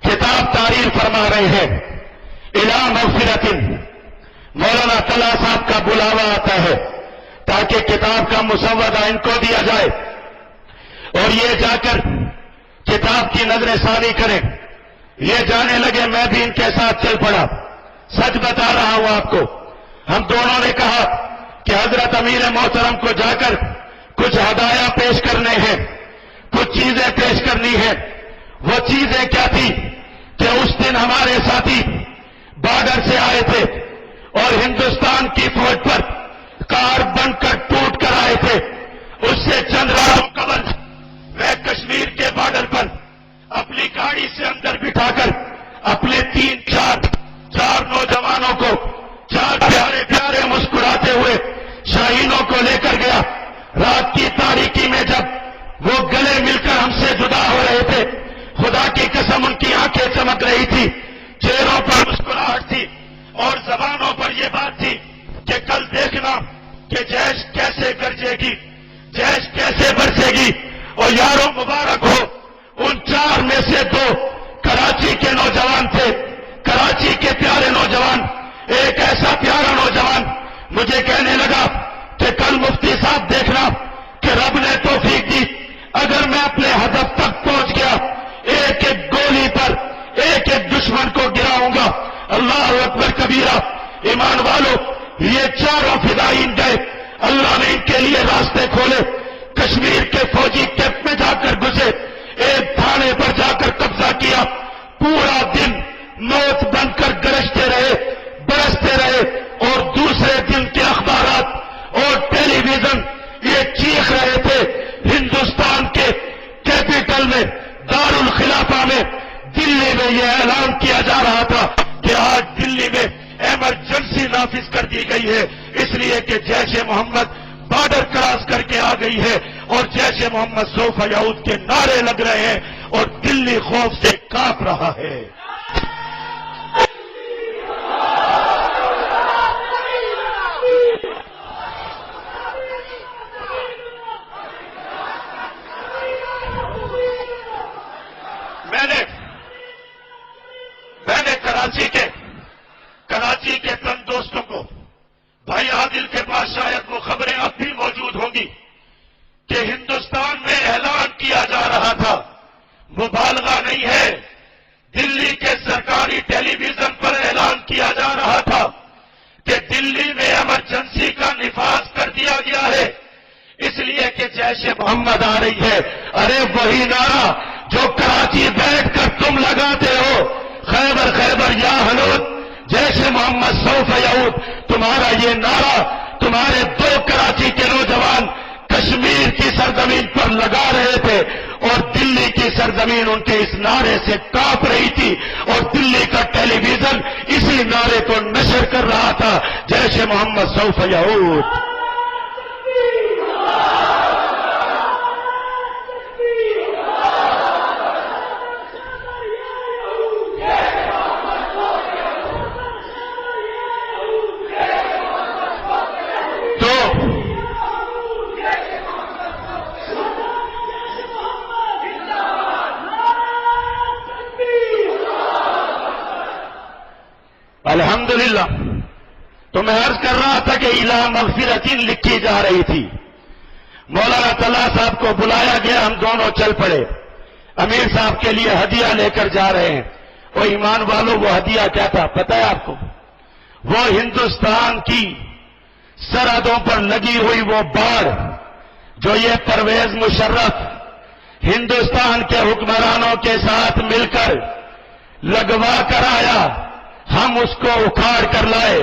کتاب تعریر فرما رہے ہیں. الی مغفرت، مولانا طلحہ صاحب کا بلاوا آتا ہے تاکہ کتاب کا مسودہ ان کو دیا جائے اور یہ جا کر کتاب کی نظر ثانی کریں. یہ جانے لگے، میں بھی ان کے ساتھ چل پڑا. سچ بتا رہا ہوں آپ کو، ہم دونوں نے کہا کہ حضرت امیر محترم کو جا کر کچھ ہدایہ پیش کرنے ہیں، کچھ چیزیں پیش کرنی ہیں. وہ چیزیں کیا تھی کہ اس دن ہمارے ساتھی بارڈر سے آئے تھے اور ہندوستان کی فوج پر کار بن کر ٹوٹ کر آئے تھے. اس سے چند راتوں قبل میں کشمیر کے بارڈر پر اپنی گاڑی سے اندر بٹھا کر اپنے 4 نوجوانوں کو، 4 پیارے پیارے مسکراتے ہوئے شاہینوں کو لے کر گیا. رات کی تاریکی میں جب وہ گلے مل کر ہم سے جدا ہو رہے تھے، خدا کی قسم ان کی آنکھیں چمک رہی تھی، چہروں پر مسکراہٹ تھی اور زبانوں پر یہ بات تھی کہ کل دیکھنا کہ جیش کیسے گرجے گی، جیش کیسے برسے گی. اور یاروں مبارک ہو، ان 4 میں سے 2 کراچی کے نوجوان تھے، کراچی کے پیارے نوجوان. ایک ایسا پیارا نوجوان مجھے کہنے لگا کہ کل مفتی صاحب دیکھنا کہ رب نے توفیق دی، اگر میں اپنے ہدف تک پہنچ گیا، ایک ایک گولی پر ایک ایک دشمن کو گراؤں گا. اللہ اکبر کبیرہ. ایمان والو، یہ 4 فدائین گئے، اللہ نے ان کے لیے راستے کھولے. کشمیر کے فوجی کیمپ میں جا کر گھسے، ایک تھانے پر جا کر قبضہ کیا. پورا دن موت بن کر گرجتے رہے، برستے رہے اور دوسرے دن کے اخبارات اور ٹیلی ویژن یہ چیخ رہے تھے. ہندوستان کے کیپٹل میں، دارالخلافہ میں، دلی میں یہ اعلان کیا جا رہا تھا کہ آج دلی میں ایمرجنسی نافذ کر دی گئی ہے، اس لیے کہ جیش محمد بارڈر کراس کر کے آ گئی ہے اور جیش محمد سوف یعود کے نعرے لگ رہے ہیں اور دلی خوف سے کانپ رہا ہے. میں نے کراچی کے چند دوستوں کو، بھائی عادل کے پاس شاید وہ خبریں اب بھی موجود ہوں گی کہ ہندوستان میں اعلان کیا جا رہا تھا، مبالغہ نہیں ہے، دلی کے سرکاری ٹیلی ویژن پر اعلان کیا جا رہا تھا کہ دلی میں ایمرجنسی کا نفاذ کر دیا گیا ہے اس لیے کہ جیش محمد آ رہی ہے. ارے وہی نعرہ جو کراچی بیٹھ کر تم لگاتے ہو، خیبر خیبر یا حنود، جیش محمد سوف یعود، تمہارا یہ نعرہ تمہارے 2 کراچی کے نوجوان کشمیر کی سرزمین پر لگا رہے تھے اور دلی کی سرزمین ان کے اس نعرے سے کانپ رہی تھی اور دلی کا ٹیلی ویژن اسی نعرے کو نشر کر رہا تھا، جیش محمد سوف یعود. الحمدللہ. تو میں عرض کر رہا تھا کہ الی مغفرت لکھی جا رہی تھی. مولانا طلحہ صاحب کو بلایا گیا، ہم دونوں چل پڑے. امیر صاحب کے لیے ہدیہ لے کر جا رہے ہیں. وہ ایمان والوں وہ ہدیہ کیا تھا پتہ ہے آپ کو؟ وہ ہندوستان کی سرحدوں پر لگی ہوئی وہ باڑ جو یہ پرویز مشرف ہندوستان کے حکمرانوں کے ساتھ مل کر لگوا کر آیا، ہم اس کو اکھاڑ کر لائے،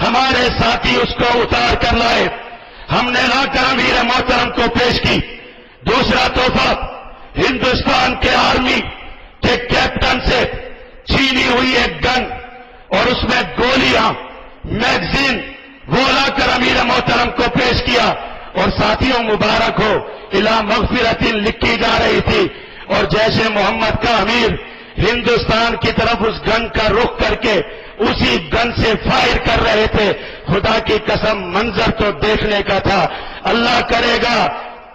ہمارے ساتھی اس کو اتار کر لائے، ہم نے لا کر امیر محترم کو پیش کی۔ دوسرا تحفہ ہندوستان کے آرمی کے کیپٹن سے چھینی ہوئی ایک گن اور اس میں گولیاں، میگزین، وہ لا کر امیر محترم کو پیش کیا، اور ساتھیوں مبارک ہو الا مغفرت لکھی جا رہی تھی، اور جیش محمد کا امیر ہندوستان کی طرف اس گن کا رخ کر کے اسی گن سے فائر کر رہے تھے۔ خدا کی قسم منظر تو دیکھنے کا تھا، اللہ کرے گا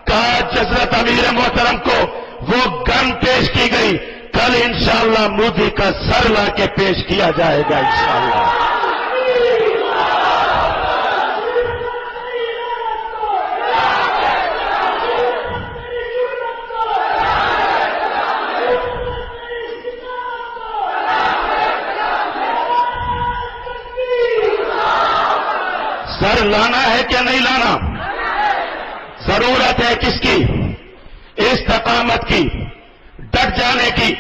کہا حضرت امیر محترم کو وہ گن پیش کی گئی، کل انشاءاللہ مودی کا سر لا کے پیش کیا جائے گا انشاءاللہ۔ سر لانا ہے کہ نہیں لانا؟ ضرورت ہے کس کی؟ استقامت کی، ڈٹ جانے کی۔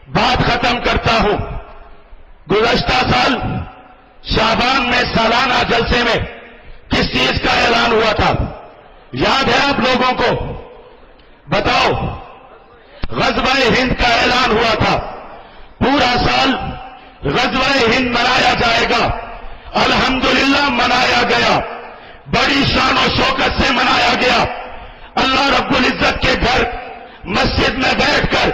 بات ختم کرتا ہوں۔ گزشتہ سال شعبان میں سالانہ جلسے میں کس چیز کا اعلان ہوا تھا؟ یاد ہے آپ لوگوں کو؟ بتاؤ۔ غزوہ ہند کا اعلان ہوا تھا۔ پورا سال غزوہ ہند منایا جائے گا، الحمدللہ منایا گیا، بڑی شان و شوکت سے منایا گیا۔ اللہ رب العزت کے گھر مسجد میں بیٹھ کر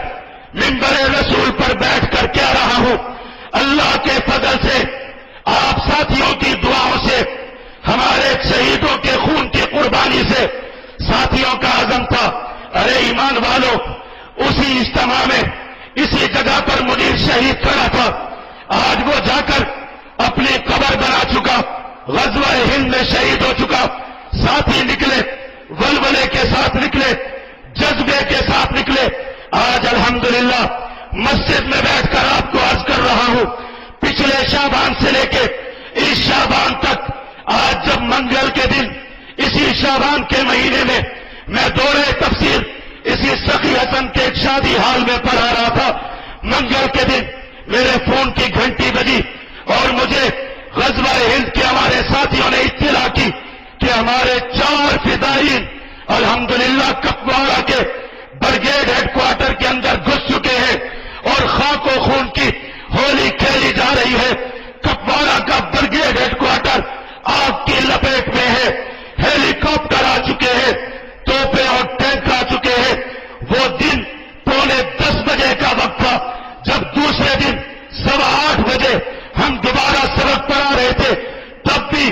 منبر رسول پر بیٹھ کر کہہ رہا ہوں، اللہ کے فضل سے، آپ ساتھیوں کی دعاؤں سے، ہمارے شہیدوں کے خون کی قربانی سے ساتھیوں کا عزم تھا، ارے ایمان والو، اسی اجتماع میں اسی جگہ پر منیر شہید کھڑا تھا، آج وہ جا کر اپنی قبر بنا چکا، غزوہ ہند میں شہید ہو چکا۔ ساتھی نکلے، ولولے کے ساتھ نکلے، جذبے کے ساتھ نکلے۔ آج الحمدللہ مسجد میں بیٹھ کر آپ کو عرض کر رہا ہوں، پچھلے شعبان سے لے کے اس شعبان تک، آج جب منگل کے دن اسی شعبان کے مہینے میں میں دورہ تفسیر اسی سخی حسن کے ایک شادی حال میں پڑھا رہا تھا، منگل کے دن میرے فون کی گھنٹی بجی اور مجھے غزوہ ہند کے ہمارے ساتھیوں نے اطلاع کی کہ ہمارے 4 فدائین الحمدللہ کپواڑہ کے برگیڈ ہیڈ کوارٹر کے اندر گھس چکے ہیں اور خاک و خون کی ہولی کھیلی جا رہی ہے۔ کپواڑہ کا برگیڈ ہیڈ کوارٹر آگ کی لپیٹ میں ہے، ہیلی کاپٹر آ چکے ہیں، توپیں اور ٹینک آ چکے ہیں۔ وہ دن 9:45 بجے کا وقت تھا جب دوسرے دن 8:15 بجے ہم دوبارہ سبق پڑھا رہے تھے، تب بھی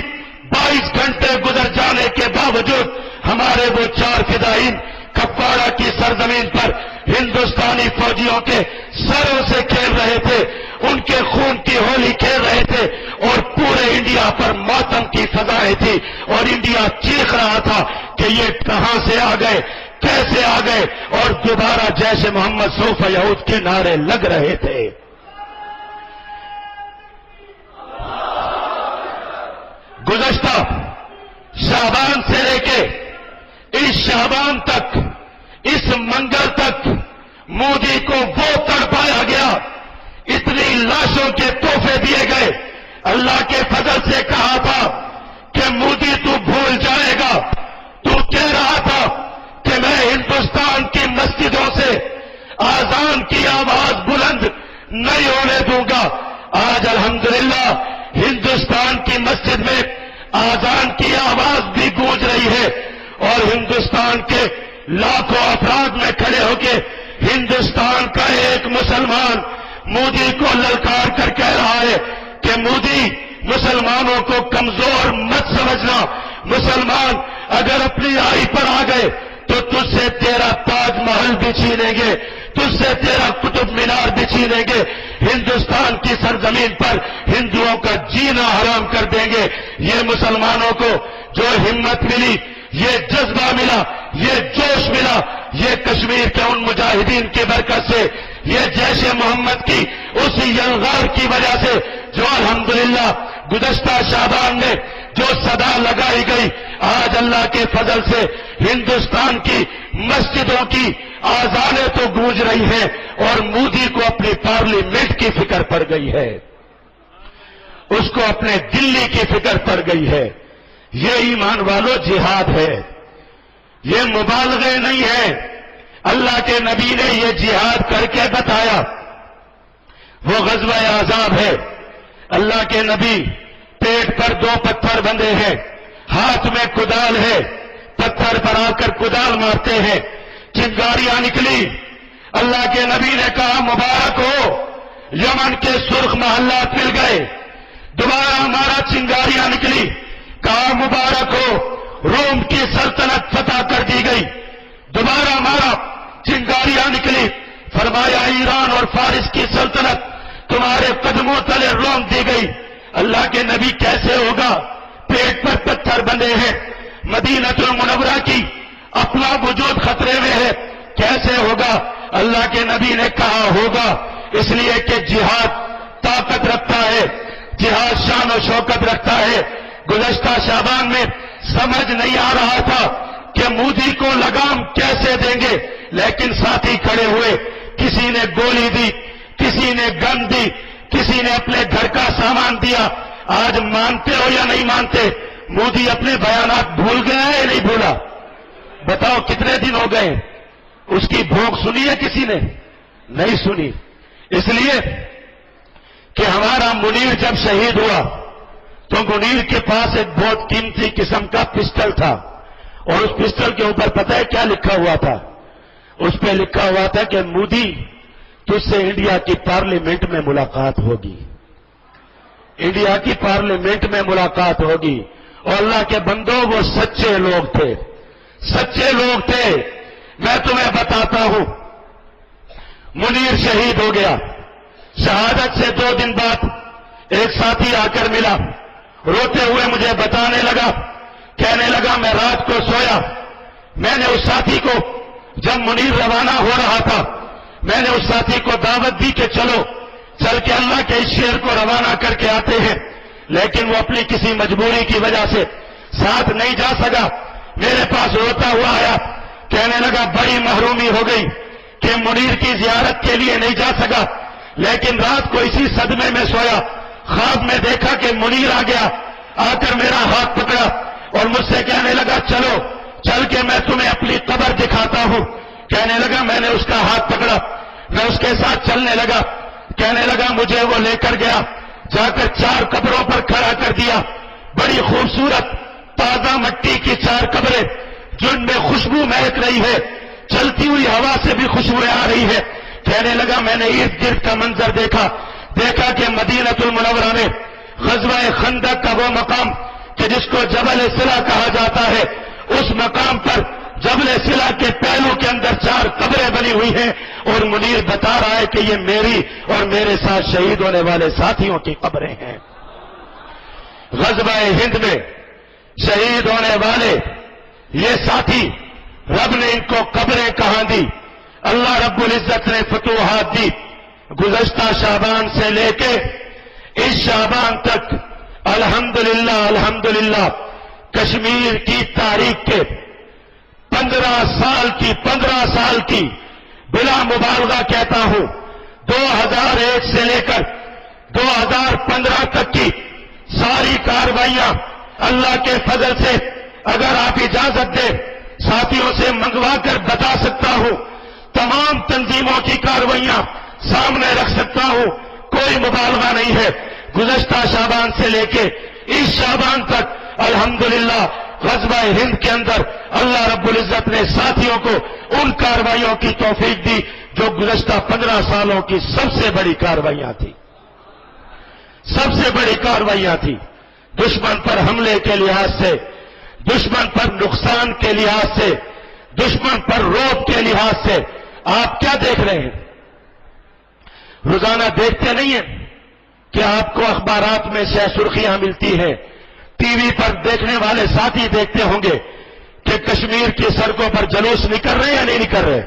22 گھنٹے گزر جانے کے باوجود ہمارے وہ 4 فدائین کپواڑہ کی سرزمین پر ہندوستانی فوجیوں کے سروں سے کھیل رہے تھے، ان کے خون کی ہولی کھیل رہے تھے، اور پورے انڈیا پر ماتم کی فضائیں تھی، اور انڈیا چیخ رہا تھا کہ یہ کہاں سے آ گئے، کیسے آ گئے، اور دوبارہ جیش محمد سوف یہود کے نعرے لگ رہے تھے۔ گزشتہ شعبان سے لے کے اس شعبان تک، اس منگل تک مودی کو وہ تڑپایا گیا، اتنی لاشوں کے تحفے دیے گئے۔ اللہ کے فضل سے کہا تھا کہ مودی تو بھول جائے گا، تو کہہ رہا تھا کہ میں ہندوستان کی مسجدوں سے آذان کی آواز بلند نہیں ہونے دوں گا۔ آج الحمدللہ ہندوستان کی مسجد میں آذان کی آواز بھی گونج رہی ہے، اور ہندوستان کے لاکھوں افراد میں کھڑے ہو کے ہندوستان کا ایک مسلمان مودی کو للکار کر کہہ رہا ہے کہ مودی، مسلمانوں کو کمزور مت سمجھنا، مسلمان اگر اپنی آئی پر آ گئے تو تجھ سے تیرا تاج محل بھی چھینیں گے، تجھ سے تیرا قطب مینار بھی چھینیں گے، ہندوستان کی سرزمین پر ہندوؤں کا جینا حرام کر دیں گے۔ یہ مسلمانوں کو جو ہمت ملی، یہ جذبہ ملا، یہ جوش ملا، یہ کشمیر کے ان مجاہدین کی برکت سے یہ جیش محمد کی اسی یلغار کی وجہ سے جو الحمدللہ گزشتہ شعبان میں جو صدا لگائی گئی، آج اللہ کے فضل سے ہندوستان کی مسجدوں کی آذانیں تو گونج رہی ہیں اور مودی کو اپنی پارلیمنٹ کی فکر پڑ گئی ہے، اس کو اپنے دلی کی فکر پڑ گئی ہے۔ یہ ایمان والو جہاد ہے، یہ مبالغے نہیں ہے۔ اللہ کے نبی نے یہ جہاد کر کے بتایا، وہ غزوہ احزاب ہے۔ اللہ کے نبی پیٹ پر 2 پتھر بندھے ہیں، ہاتھ میں کدال ہے، پتھر پر آ کر کدال مارتے ہیں، چنگاریاں نکلی۔ اللہ کے نبی نے کہا مبارک ہو، یمن کے سرخ محلات مل گئے۔ دوبارہ مارا، چنگاریاں نکلی، کہا مبارک ہو، روم کی سلطنت فتح کر دی گئی۔ دوبارہ مارا، چنگاریاں نکلی، فرمایا ایران اور فارس کی سلطنت تمہارے قدموں تلے روم دی گئی۔ اللہ کے نبی کیسے ہوگا؟ پیٹ پر پتھر بندھے ہیں، مدینہ المنورہ کی اپنا وجود خطرے میں ہے، کیسے ہوگا؟ اللہ کے نبی نے کہا ہوگا، اس لیے کہ جہاد طاقت رکھتا ہے، جہاد شان و شوکت رکھتا ہے۔ گزشتہ شعبان میں سمجھ نہیں آ رہا تھا کہ مودی کو لگام کیسے دیں گے، لیکن ساتھی کھڑے ہوئے، کسی نے گولی دی، کسی نے گن دی، کسی نے اپنے گھر کا سامان دیا۔ آج مانتے ہو یا نہیں مانتے؟ مودی اپنے بیانات بھول گیا ہے یا نہیں بھولا؟ بتاؤ کتنے دن ہو گئے؟ اس کی بھوک سنی ہے کسی نے؟ نہیں سنی۔ اس لیے کہ ہمارا منیر جب شہید ہوا تو منیر کے پاس ایک بہت قیمتی قسم کا پسٹل تھا، اور اس پسٹل کے اوپر پتہ ہے کیا لکھا ہوا تھا؟ اس پہ لکھا ہوا تھا کہ مودی تجھ سے انڈیا کی پارلیمنٹ میں ملاقات ہوگی، انڈیا کی پارلیمنٹ میں ملاقات ہوگی۔ اور اللہ کے بندوں، وہ سچے لوگ تھے، سچے لوگ تھے۔ میں تمہیں بتاتا ہوں، منیر شہید ہو گیا، شہادت سے 2 دن بعد ایک ساتھی آ کر ملا، روتے ہوئے مجھے بتانے لگا، کہنے لگا میں رات کو سویا، میں نے اس ساتھی کو جب منیر روانہ ہو رہا تھا، میں نے اس ساتھی کو دعوت دی کہ چلو چل کے اللہ کے اس شہر کو روانہ کر کے آتے ہیں، لیکن وہ اپنی کسی مجبوری کی وجہ سے ساتھ نہیں جا سکا۔ میرے پاس روتا ہوا آیا، کہنے لگا بڑی محرومی ہو گئی کہ منیر کی زیارت کے لیے نہیں جا سکا، لیکن رات کو اسی صدمے میں سویا، خواب میں دیکھا کہ منیر آ گیا، آ کر میرا ہاتھ پکڑا اور مجھ سے کہنے لگا چلو چل کے میں تمہیں اپنی قبر دکھاتا ہوں۔ کہنے لگا میں نے اس کا ہاتھ پکڑا، میں اس کے ساتھ چلنے لگا، کہنے لگا مجھے وہ لے کر گیا، جا کر 4 قبروں پر کھڑا کر دیا، بڑی خوبصورت تازہ مٹی کی 4 قبریں جن میں خوشبو مہک رہی ہے، چلتی ہوئی ہوا سے بھی خوشبویں آ رہی ہے۔ کہنے لگا میں نے ارد گرد کا منظر دیکھا کہ مدینہ المنورہ میں غزوہ خندق کا وہ مقام کہ جس کو جبل صلہ کہا جاتا ہے، اس مقام پر جبل صلہ کے پہلو کے اندر 4 قبریں بنی ہوئی ہیں، اور منیر بتا رہا ہے کہ یہ میری اور میرے ساتھ شہید ہونے والے ساتھیوں کی قبریں ہیں۔ غزوہ ہند میں شہید ہونے والے یہ ساتھی، رب نے ان کو قبریں کہاں دی؟ اللہ رب العزت نے فتوحات دی۔ گزشتہ شعبان سے لے کے اس شعبان تک الحمدللہ کشمیر کی تاریخ کے 15 سال کی بلا مبالغہ کہتا ہوں، 2001 سے لے کر 2015 تک کی ساری کارروائیاں اللہ کے فضل سے، اگر آپ اجازت دیں ساتھیوں سے منگوا کر بتا سکتا ہوں، تمام تنظیموں کی کارروائیاں سامنے رکھ سکتا ہوں، کوئی مبالغہ نہیں ہے۔ گزشتہ شعبان سے لے کے اس شعبان تک الحمدللہ غزوہ ہند کے اندر اللہ رب العزت نے ساتھیوں کو ان کارروائیوں کی توفیق دی جو گزشتہ 15 سالوں کی سب سے بڑی کارروائیاں تھی، سب سے بڑی کارروائیاں تھی۔ دشمن پر حملے کے لحاظ سے، دشمن پر نقصان کے لحاظ سے، دشمن پر روب کے لحاظ سے آپ کیا دیکھ رہے ہیں؟ روزانہ دیکھتے نہیں ہیں کہ آپ کو اخبارات میں سے سرخیاں ملتی ہیں، ٹی وی پر دیکھنے والے ساتھی دیکھتے ہوں گے کہ کشمیر کی سڑکوں پر جلوس نکل رہے یا نہیں نکل رہے؟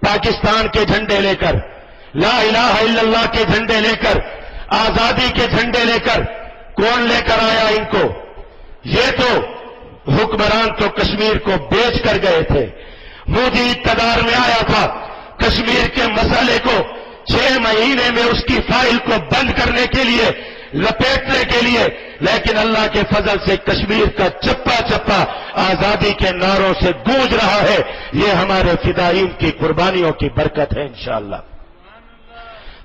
پاکستان کے جھنڈے لے کر، لا الہ الا اللہ کے جھنڈے لے کر، آزادی کے جھنڈے لے کر کون لے کر آیا ان کو؟ یہ تو حکمران تو کشمیر کو بیچ کر گئے تھے۔ مودی اقتدار میں آیا تھا کشمیر کے مسئلے کو 6 مہینے میں اس کی فائل کو بند کرنے کے لیے، لپیٹنے کے لیے، لیکن اللہ کے فضل سے کشمیر کا چپا چپا آزادی کے نعروں سے گونج رہا ہے۔ یہ ہمارے فدائین کی قربانیوں کی برکت ہے انشاءاللہ۔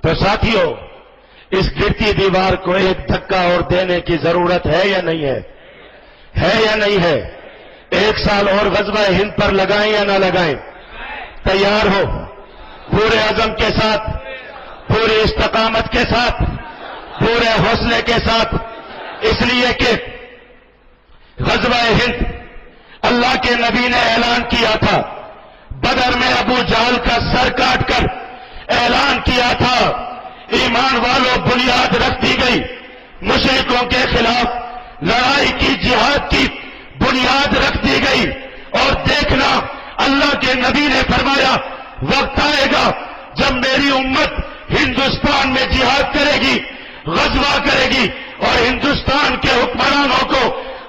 تو ساتھیوں، اس گرتی دیوار کو ایک دھکا اور دینے کی ضرورت ہے یا نہیں ہے؟ ہے یا نہیں ہے؟ 1 سال اور غزوہ ہند پر لگائیں یا نہ لگائیں؟ تیار ہو پورے عزم کے ساتھ، پوری استقامت کے ساتھ، پورے حوصلے کے ساتھ، اس لیے کہ غزوہ ہند اللہ کے نبی نے اعلان کیا تھا، بدر میں ابو جہل کا سر کاٹ کر اعلان کیا تھا، ایمان والوں بنیاد رکھ دی گئی، مشرکوں کے خلاف لڑائی کی، جہاد کی بنیاد رکھ دی گئی۔ اور دیکھنا، اللہ کے نبی نے فرمایا وقت آئے گا جب میری امت ہندوستان میں جہاد کرے گی، غزوہ کرے گی، اور ہندوستان کے حکمرانوں کو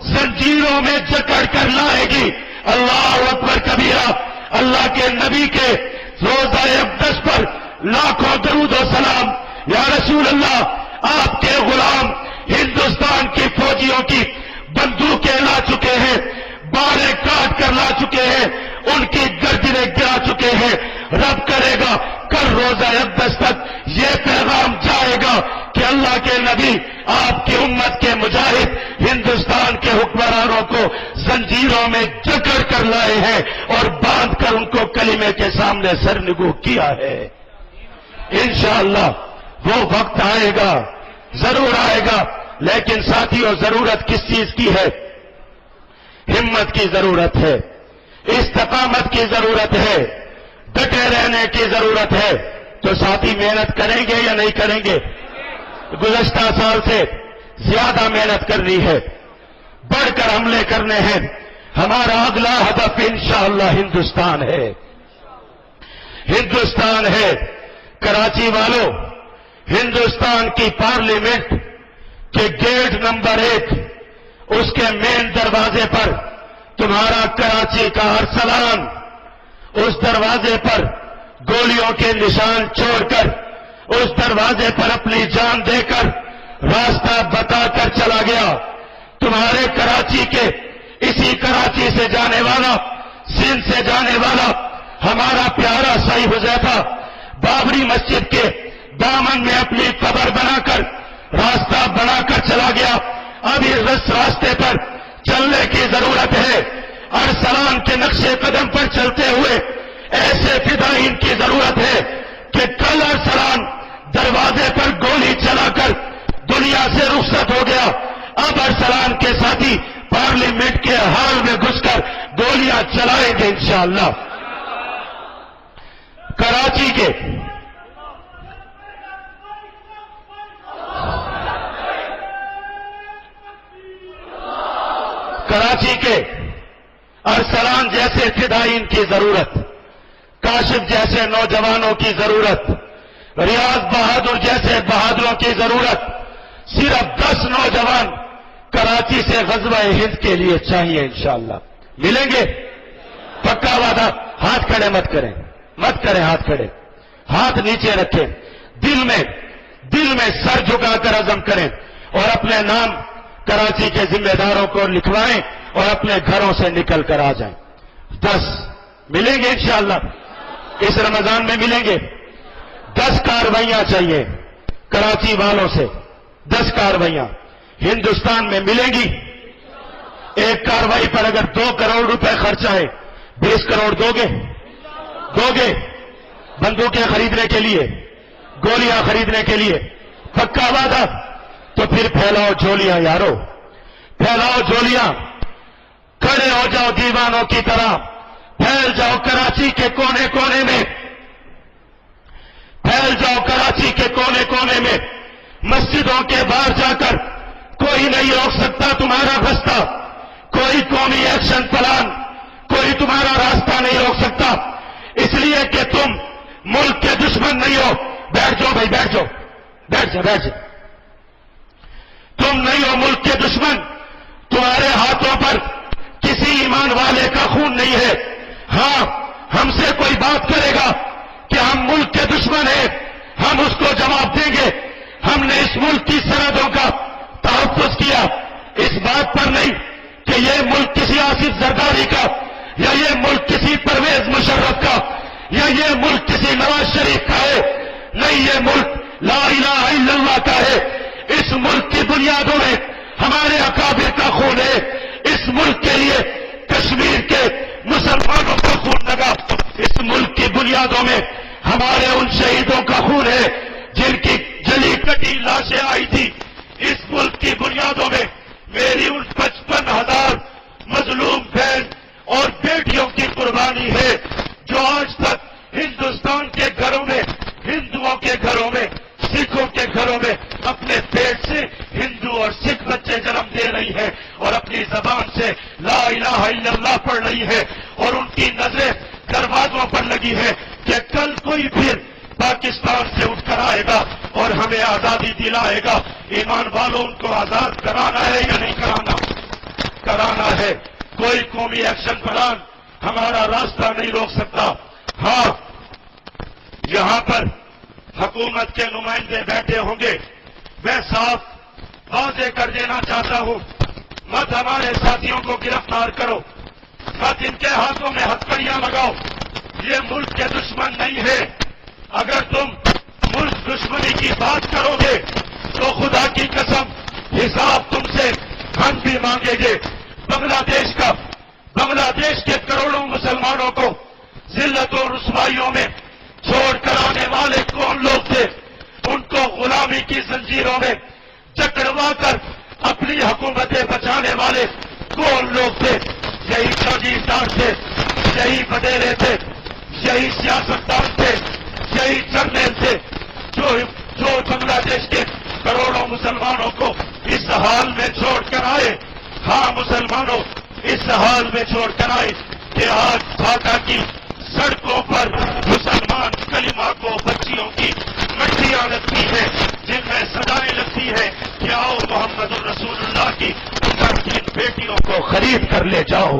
زنجیروں میں جکڑ کر لائے گی۔ اللہ اکبر کبیرہ۔ اللہ کے نبی کے روزہ اقدس پر لاکھوں درود و سلام۔ یا رسول اللہ، آپ کے غلام ہندوستان کی فوجیوں کی بندوقیں لا چکے ہیں، باریں کاٹ کر لا چکے ہیں، ان کی گردنیں گرا چکے ہیں۔ رب کرے گا کل روزہ اقدس تک یہ پیغام جائے گا کہ اللہ کے نبی آپ کی امت کے مجاہد ہندوستان کے حکمرانوں کو زنجیروں میں جکڑ کر لائے ہیں اور باندھ کر ان کو کلمے کے سامنے سرنگو کیا ہے۔ انشاءاللہ وہ وقت آئے گا، ضرور آئے گا، لیکن ساتھیوں ضرورت کس چیز کی ہے؟ ہمت کی ضرورت ہے، استقامت کی ضرورت ہے، ڈٹے رہنے کی ضرورت ہے۔ تو ساتھی محنت کریں گے یا نہیں کریں گے؟ گزشتہ سال سے زیادہ محنت کرنی ہے، بڑھ کر حملے کرنے ہیں۔ ہمارا اگلا ہدف انشاءاللہ ہندوستان ہے، ہندوستان ہے۔ کراچی والوں، ہندوستان کی پارلیمنٹ کے گیٹ نمبر 1 اس کے مین دروازے پر تمہارا کراچی کا ارسلان اس دروازے پر گولیوں کے نشان چھوڑ کر، اس دروازے پر اپنی جان دے کر راستہ بتا کر چلا گیا۔ تمہارے کراچی کے، اسی کراچی سے جانے والا، سندھ سے جانے والا ہمارا پیارا صحیح حذیفہ بابری مسجد کے دامن میں اپنی قبر بنا کر راستہ بنا کر چلا گیا۔ اب اس راستے پر چلنے کی ضرورت ہے۔ ارسلان کے نقشے قدم پر چلتے ہوئے ایسے فدائین کی ضرورت ہے کہ کل ارسلان دروازے پر گولی چلا کر دنیا سے رخصت ہو گیا، اب ارسلان کے ساتھی پارلیمنٹ کے ہال میں گھس کر گولیاں چلائیں گے انشاءاللہ۔ کراچی کے ارسلان جیسے فدائین کی ضرورت، کاشف جیسے نوجوانوں کی ضرورت، ریاض بہادر جیسے بہادروں کی ضرورت۔ صرف 10 نوجوان کراچی سے غزوہ ہند کے لیے چاہیے انشاءاللہ۔ ملیں گے؟ پکا وعدہ؟ ہاتھ کھڑے مت کریں، مت کریں ہاتھ کھڑے، ہاتھ نیچے رکھیں، دل میں سر جھکا کر عزم کریں اور اپنے نام کراچی کے ذمہ داروں کو لکھوائیں اور اپنے گھروں سے نکل کر آ جائیں۔ 10 ملیں گے انشاءاللہ، اس رمضان میں ملیں گے۔ 10 کارروائیاں چاہیے کراچی والوں سے، 10 کارروائیاں ہندوستان میں ملیں گی۔ ایک کارروائی پر اگر 2 کروڑ روپے خرچ آئے، 20 کروڑ دو گے بندوقیں خریدنے کے لیے، گولیاں خریدنے کے لیے؟ پکا وعدہ؟ تو پھر پھیلاؤ جھولیاں یارو، پھیلاؤ جھولیاں، کھڑے ہو جاؤ دیوانوں کی طرح، پھیل جاؤ کراچی کے کونے کونے میں، پھیل جاؤ کراچی کے کونے کونے میں۔ مسجدوں کے باہر جا کر کوئی نہیں روک سکتا تمہارا راستہ، کوئی قومی ایکشن پلان، کوئی تمہارا راستہ نہیں روک سکتا، اس لیے کہ تم ملک کے دشمن نہیں ہو بھائی بیٹھ جاؤ، بیٹھ جاؤ، بیٹھ جاؤ. تم نہیں ہو ملک کے دشمن، تمہارے ہاتھوں پر کسی ایمان والے کا خون نہیں ہے. ہاں، ہم سے کوئی بات کرے گا کہ ہم ملک کے دشمن ہیں، ہم اس کو جواب دیں گے. ہم نے اس ملک کی سرحدوں کا تحفظ کیا، اس بات پر نہیں کہ یہ ملک کسی آصف زرداری کا، یا یہ ملک کسی پرویز مشرف کا، یا یہ ملک کسی نواز شریف کا ہے. نہیں، یہ ملک لا الہ الا اللہ کا ہے. اس ملک کی بنیادوں میں ہمارے اکابر کا خون ہے. اس ملک کے لیے کشمیر کے مسلمانوں کا خون لگا. اس ملک کی بنیادوں میں ہمارے ان شہیدوں کا خون ہے جن کی جلی کٹی لاشیں آئی تھی. اس ملک کی بنیادوں میں میری ان 55,000 مظلوم بہن اور بیٹیوں کی قربانی ہے جو آج تک ہندوستان کے گھروں میں، ہندوؤں کے گھروں میں، سکھوں کے گھروں میں اپنے پیٹ سے ہندو اور سکھ بچے جنم دے رہی ہے اور اپنی زبان سے لا الہ الا اللہ پڑھ رہی ہے. اور ان کی نظریں دروازوں پر لگی ہے کہ کل کوئی پھر پاکستان سے اٹھ کر آئے گا اور ہمیں آزادی دلائے گا. ایمان والوں، ان کو آزاد کرانا ہے یا نہیں کرانا؟ کرانا ہے. کوئی قومی ایکشن پلان ہمارا راستہ نہیں روک سکتا. ہاں، یہاں پر حکومت کے نمائندے بیٹھے ہوں گے. میں صاف واضح کر دینا چاہتا ہوں، مت ہمارے ساتھیوں کو گرفتار کرو، مت ان کے ہاتھوں میں ہتھکڑیاں لگاؤ. یہ ملک کے دشمن نہیں ہے. اگر تم ملک دشمنی کی بات کرو گے تو خدا کی قسم حساب تم سے ہم بھی مانگیں گے. بنگلہ دیش کے کروڑوں مسلمانوں کو ذلت و رسوائیوں میں چھوڑ کر آنے والے کون لوگ تھے؟ ان کو غلامی کی زنجیروں میں جکڑوا کر اپنی حکومتیں بچانے والے کون لوگ تھے؟ یہی جاگیردار تھے، یہی وڈیرے تھے، یہی سیاستدان تھے، یہی جرنیل تھے جو بنگلہ دیش کے کروڑوں مسلمانوں کو اس حال میں چھوڑ کر آئے. ہاں مسلمانوں، اس حال میں چھوڑ کر آئے کہ آج ڈھاکہ کی سڑکوں پر مسلمان کلمہ کو بچیوں کی مٹیاں لگتی ہیں جن میں سزائیں لگتی ہیں کہ آؤ محمد الرسول اللہ کی 3 بیٹیوں کو خرید کر لے جاؤ.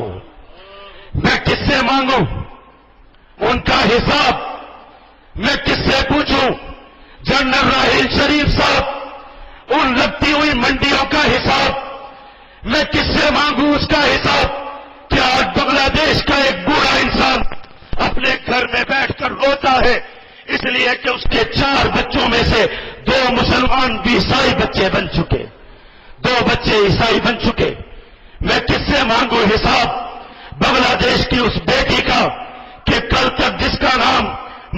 میں کس سے مانگوں ان کا حساب؟ میں کس سے پوچھوں؟ جنرل راحیل شریف صاحب، ان لگتی ہوئی منڈیوں کا حساب میں کس سے مانگوں؟ اس کا حساب کہ آج بنگلہ دیش کا ایک بوڑھا انسان اپنے گھر میں بیٹھ کر روتا ہے اس لیے کہ اس کے 4 بچوں میں سے 2 مسلمان بھی عیسائی بچے بن چکے، 2 بچے عیسائی بن چکے. میں کس سے مانگوں حساب بنگلہ دیش کی اس بیٹی کا کہ کل تک جس کا نام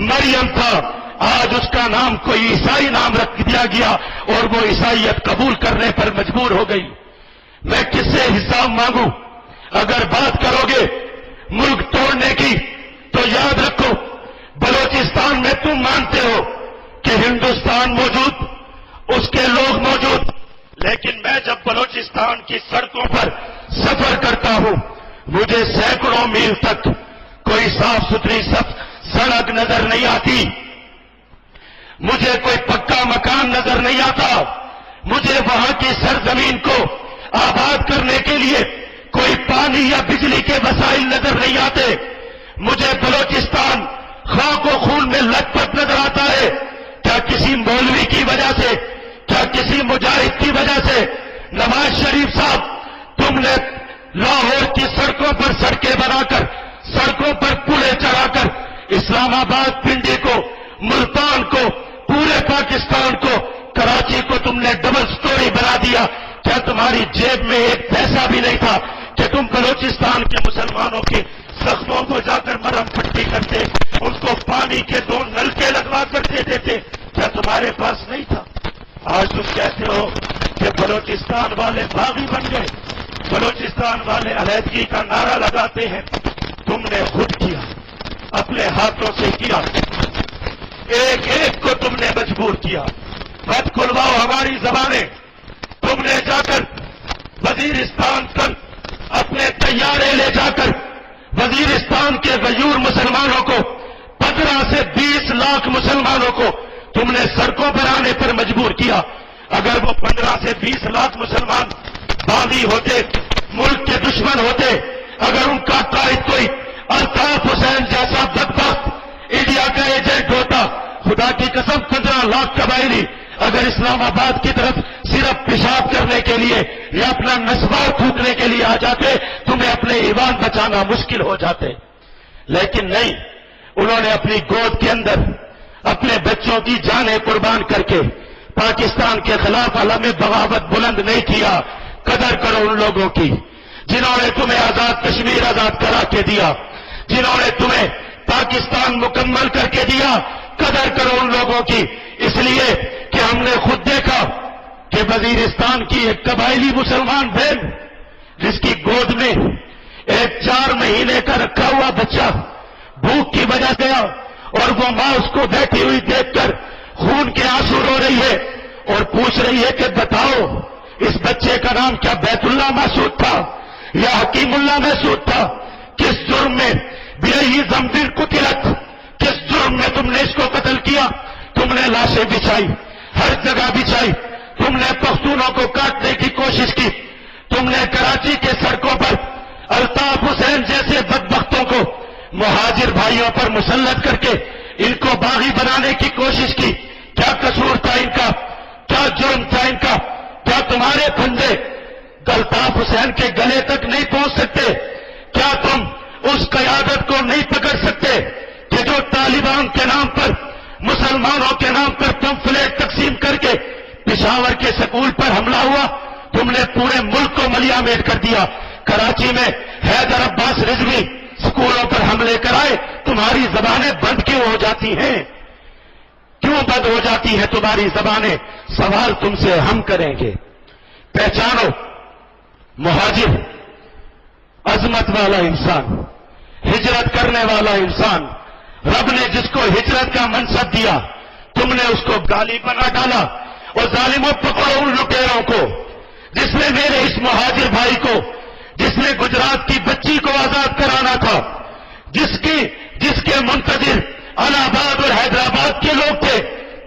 مریم تھا آج اس کا نام کوئی عیسائی نام رکھ دیا گیا اور وہ عیسائیت قبول کرنے پر مجبور ہو گئی. میں کس سے حساب مانگوں؟ اگر بات کرو گے ملک توڑنے کی تو یاد رکھو، بلوچستان میں تم مانتے ہو کہ ہندوستان موجود، اس کے لوگ موجود، لیکن میں جب بلوچستان کی سڑکوں پر سفر کرتا ہوں مجھے سینکڑوں میل تک کوئی صاف ستھری سڑک نظر نہیں آتی، مجھے کوئی پکا مکان نظر نہیں آتا، مجھے وہاں کی سرزمین کو آباد کرنے کے لیے کوئی پانی یا بجلی کے وسائل نظر نہیں آتے. مجھے بلوچستان خاک و خون میں لت پت نظر آتا ہے. کیا کسی مولوی کی وجہ سے، کیا کسی مجاہد کی وجہ سے؟ نواز شریف صاحب، تم نے لاہور کی سڑکوں پر سڑکیں بنا کر، سڑکوں پر پلیں چڑھا کر اسلام آباد، پنڈی کو، ملتان کو، پورے پاکستان کو، کراچی کو تم نے ڈبل سٹوری بنا دیا. کیا تمہاری جیب میں ایک پیسہ بھی نہیں تھا کہ تم بلوچستان کے مسلمانوں کے زخموں کو جا کر مرہم پٹی کرتے، ان کو پانی کے 2 نلکے لگوا کر دے دیتے؟ کیا تمہارے پاس نہیں تھا؟ آج تم کہتے ہو کہ بلوچستان والے باغی بن گئے، بلوچستان والے علیحدگی کا نعرہ لگاتے ہیں. تم نے خود کیا، اپنے ہاتھوں سے کیا، ایک ایک کو تم نے مجبور کیا. مت کھلواؤ ہماری زبانیں. تم نے جا کر وزیرستان پر اپنے طیارے لے جا کر وزیرستان کے غیور مسلمانوں کو 15 سے 20 لاکھ مسلمانوں کو تم نے سڑکوں مجبور کیا. اگر وہ 15 سے 20 لاکھ مسلمان باغی ہوتے، ملک کے دشمن ہوتے، اگر ان کا قائد کوئی الطاف حسین جیسا بدبخت انڈیا کا ایجنٹ ہوتا، خدا کی قسم 15 لاکھ قبائلی اگر اسلام آباد کی طرف صرف پیشاب کرنے کے لیے یا اپنا نسوار تھوکنے کے لیے آ جاتے، تمہیں اپنے ایمان بچانا مشکل ہو جاتے. لیکن نہیں، انہوں نے اپنی گود کے اندر اپنے بچوں کی جانیں قربان کر کے پاکستان کے خلاف علم بغاوت بلند نہیں کیا. قدر کرو ان لوگوں کی جنہوں نے تمہیں آزاد کشمیر آزاد کرا کے دیا، جنہوں نے تمہیں پاکستان مکمل کر کے دیا. قدر کرو ان لوگوں کی، اس لیے کہ ہم نے خود دیکھا کہ وزیرستان کی ایک قبائلی مسلمان بہن جس کی گود میں ایک 4 مہینے کا رکھا ہوا بچہ بھوک کی وجہ سے گیا، اور وہ ماں اس کو بیٹھی ہوئی دیکھ کر خون کے آنسو رو رہی ہے اور پوچھ رہی ہے کہ بتاؤ اس بچے کا نام کیا بیت اللہ محسود تھا یا حکیم اللہ محسود تھا؟ کس جرم میں بیہی زمبیر قتلت، کس جرم میں تم نے اس کو قتل کیا؟ تم نے لاشیں بچھائی، ہر جگہ بچھائی، تم نے پختونوں کو کاٹنے کی کوشش کی، تم نے کراچی کے سڑکوں پر الطاف حسین جیسے بدبختوں کو مہاجر بھائیوں پر مسلط کر کے ان کو باغی بنانے کی کوشش کی. کیا قصور تھا ان کا؟ کیا جرم تھا ان کا؟ کیا تمہارے پھندے الطاف حسین کے گلے تک نہیں پہنچ سکتے؟ کیا تم اس قیادت کو نہیں پکڑ سکتے کہ جو طالبان کے نام پر، مسلمانوں کے نام پر پمفلیٹ تقسیم کر کے پشاور کے سکول پر حملہ ہوا؟ تم نے پورے ملک کو ملیامد کر دیا. کراچی میں حیدر عباس رضوی سکولوں پر حملے کرائے. تمہاری زبانیں بند کیوں ہو جاتی ہیں؟ کیوں بند ہو جاتی ہیں تمہاری زبانیں؟ سوال تم سے ہم کریں گے. پہچانو، مہاجر عظمت والا انسان، ہجرت کرنے والا انسان، رب نے جس کو ہجرت کا منصب دیا تم نے اس کو گالی بنا ڈالا. اور ظالموں، پکڑو ان لٹیروں کو جس نے میرے اس مہاجر بھائی کو، جس نے گجرات کی بچی کو آزاد کرانا تھا، جس کے منتظر الہ آباد اور حیدرآباد کے لوگ تھے،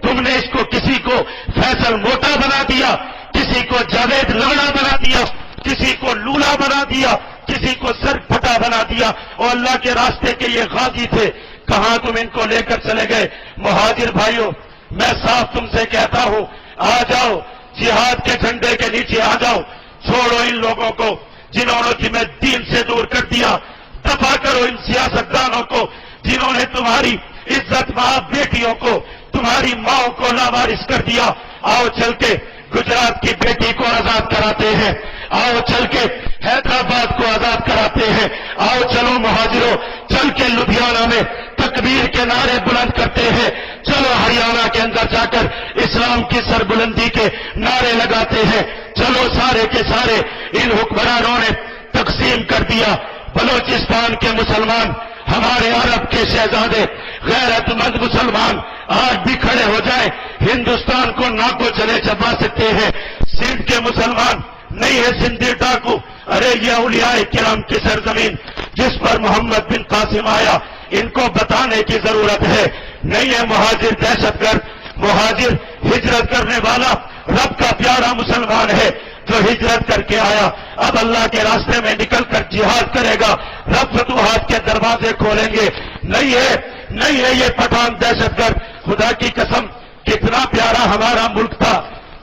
تم نے اس کو کسی کو فیصل موٹا بنا دیا، کسی کو جاوید لنگڑا بنا دیا، کسی کو لولا بنا دیا، کسی کو سر پھٹا بنا دیا. اور اللہ کے راستے کے یہ غازی تھے، کہاں تم ان کو لے کر چلے گئے؟ مہاجر بھائیوں، میں صاف تم سے کہتا ہوں، آ جاؤ، جہاد کے جھنڈے کے نیچے آ جاؤ. چھوڑو ان لوگوں کو جنہوں نے تمہیں دین سے دور کر دیا. دفع کرو ان سیاستدانوں کو جنہوں نے تمہاری عزت ماں بیٹیوں کو، تمہاری ماں کو لاوارث کر دیا. آؤ چل کے گجرات کی بیٹی کو آزاد کراتے ہیں، آؤ چل کے حیدرآباد کو آزاد کراتے ہیں. آؤ چلو مہاجروں، چل کے لدھیانہ میں تکبیر کے نعرے بلند کرتے ہیں. چلو ہریانہ کے اندر جا کر اسلام کی سربلندی کے نعرے لگاتے ہیں. چلو سارے کے سارے ان حکمرانوں نے تقسیم کر دیا. بلوچستان کے مسلمان، ہمارے عرب کے شہزادے، غیرت مند مسلمان آج بھی کھڑے ہو جائیں، ہندوستان کو ناکو چلے چبا سکتے ہیں. سندھ کے مسلمان نہیں ہے سندھی ڈاکو. ارے یہ اولیاء کرام کی سرزمین جس پر محمد بن قاسم آیا، ان کو بتانے کی ضرورت ہے. نہیں ہے مہاجر دہشت گرد، مہاجر ہجرت کرنے والا رب کا پیارا مسلمان ہے جو ہجرت کر کے آیا، اب اللہ کے راستے میں نکل کر جہاد کرے گا. رب فتوحات کے دروازے کھولیں گے. نہیں ہے یہ پٹھان دہشت گرد. خدا کی قسم، کتنا پیارا ہمارا ملک تھا،